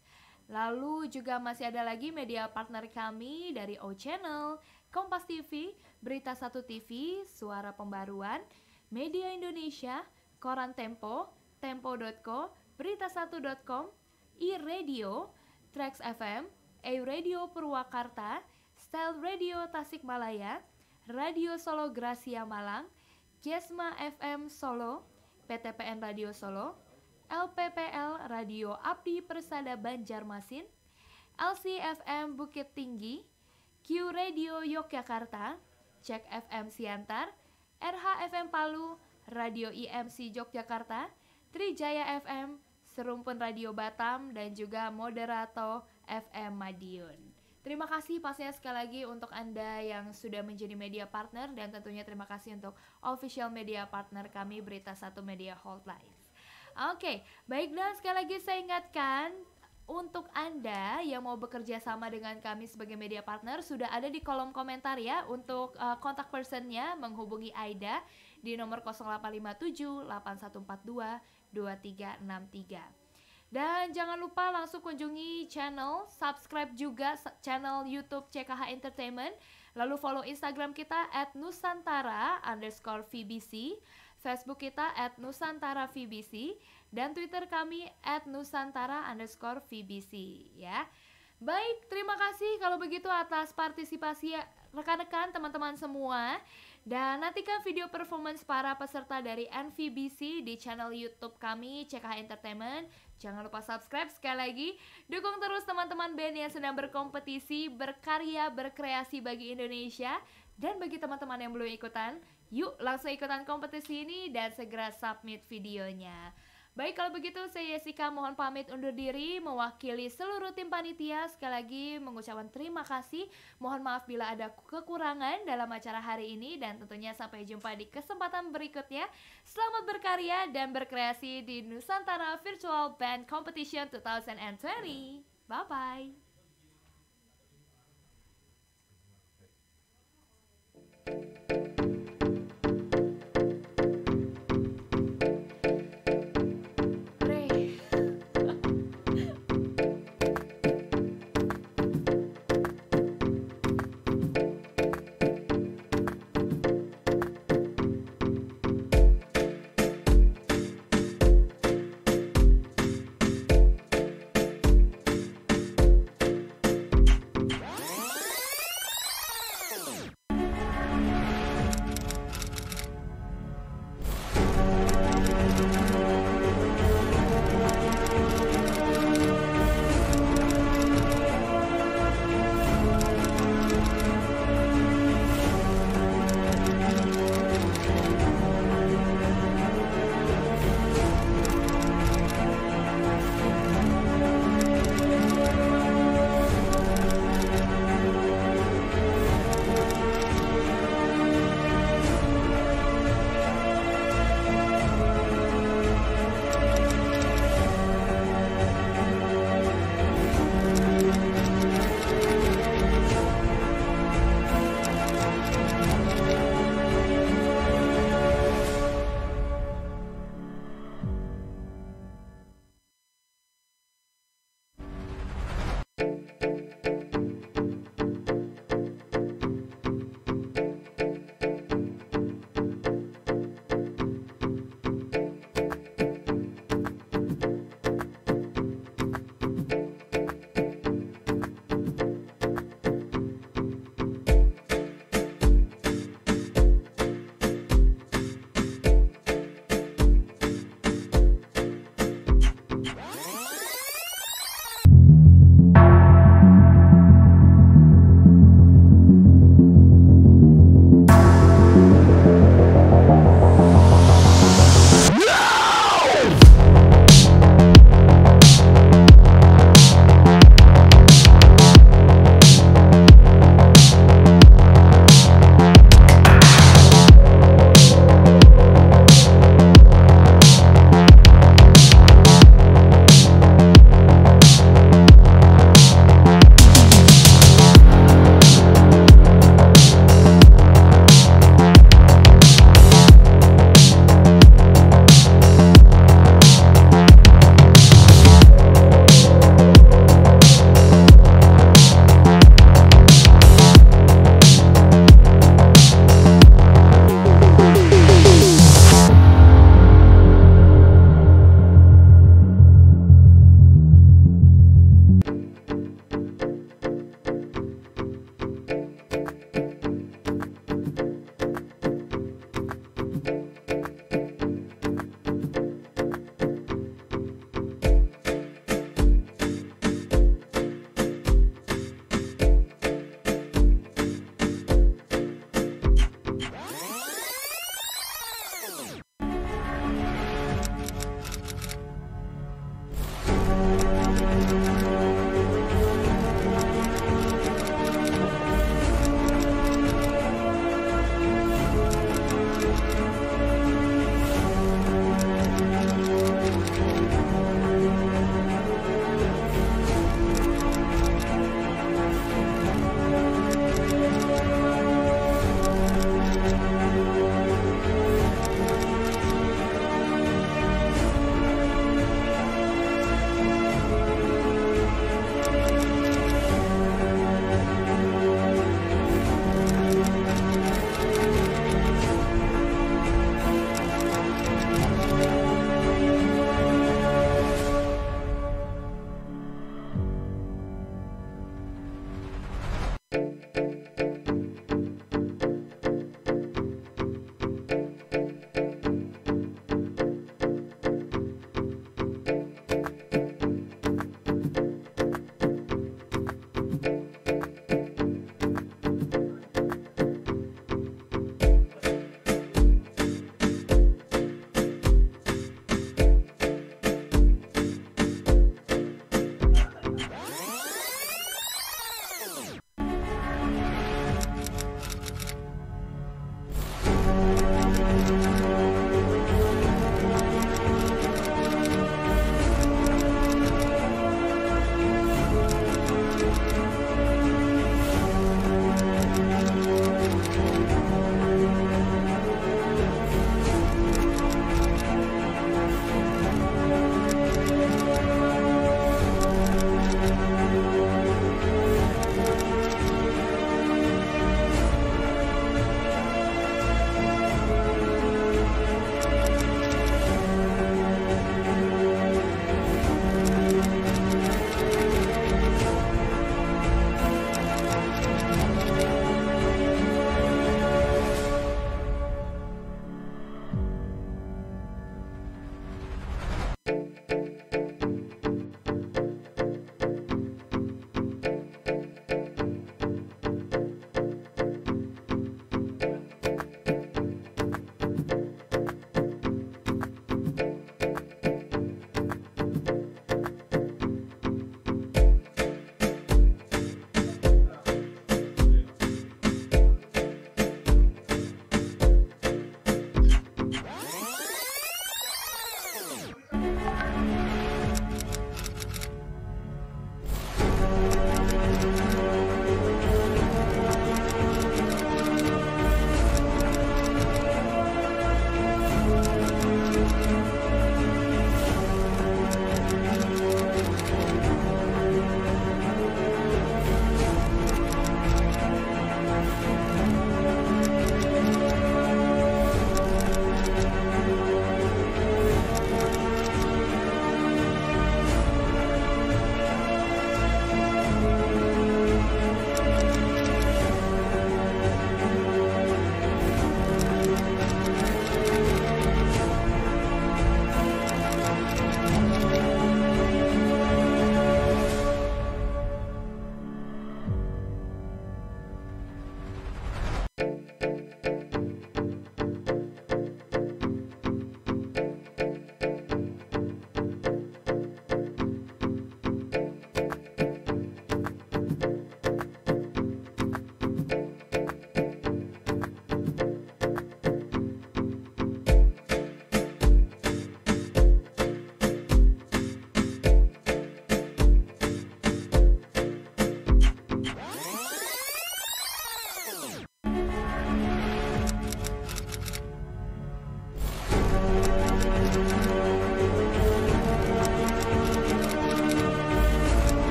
Lalu juga masih ada lagi media partner kami dari O Channel, Kompas TV, Berita Satu TV, Suara Pembaruan, Media Indonesia, Koran Tempo, Tempo.co, Berita1.com, iRadio, Trax FM, iRadio Purwakarta, Style Radio Tasikmalaya, Radio Solo Gracia Malang, Jesma FM Solo, PTPN Radio Solo, LPPL Radio Abdi Persada Banjarmasin, LCFM Bukit Tinggi, Q Radio Yogyakarta, Cek FM Siantar, RHFM Palu, Radio IMC Yogyakarta, Trijaya FM, Serumpun Radio Batam, dan juga Moderato FM Madiun. Terima kasih pastinya sekali lagi untuk Anda yang sudah menjadi media partner, dan tentunya terima kasih untuk official media partner kami Berita Satu Media Hotlines. Oke, baik, dan sekali lagi saya ingatkan untuk Anda yang mau bekerja sama dengan kami sebagai media partner, sudah ada di kolom komentar ya untuk kontak personnya, menghubungi Aida di nomor 0857 8142 2363. Dan jangan lupa langsung kunjungi channel, subscribe juga channel YouTube CKH Entertainment, lalu follow Instagram kita @nusantara_vbc, Facebook kita @nusantara_vbc, dan Twitter kami @nusantara_vbc ya. Baik, terima kasih kalau begitu atas partisipasi rekan-rekan teman-teman semua. Dan nantikan video performance para peserta dari NVBC di channel YouTube kami CKH Entertainment. Jangan lupa subscribe sekali lagi. Dukung terus teman-teman band yang sedang berkompetisi, berkarya, berkreasi bagi Indonesia. Dan bagi teman-teman yang belum ikutan, yuk langsung ikutan kompetisi ini dan segera submit videonya. Baik, kalau begitu saya Jessica mohon pamit undur diri mewakili seluruh tim panitia. Sekali lagi mengucapkan terima kasih. Mohon maaf bila ada kekurangan dalam acara hari ini, dan tentunya sampai jumpa di kesempatan berikutnya. Selamat berkarya dan berkreasi di Nusantara Virtual Band Competition 2020. Bye-bye. Bye.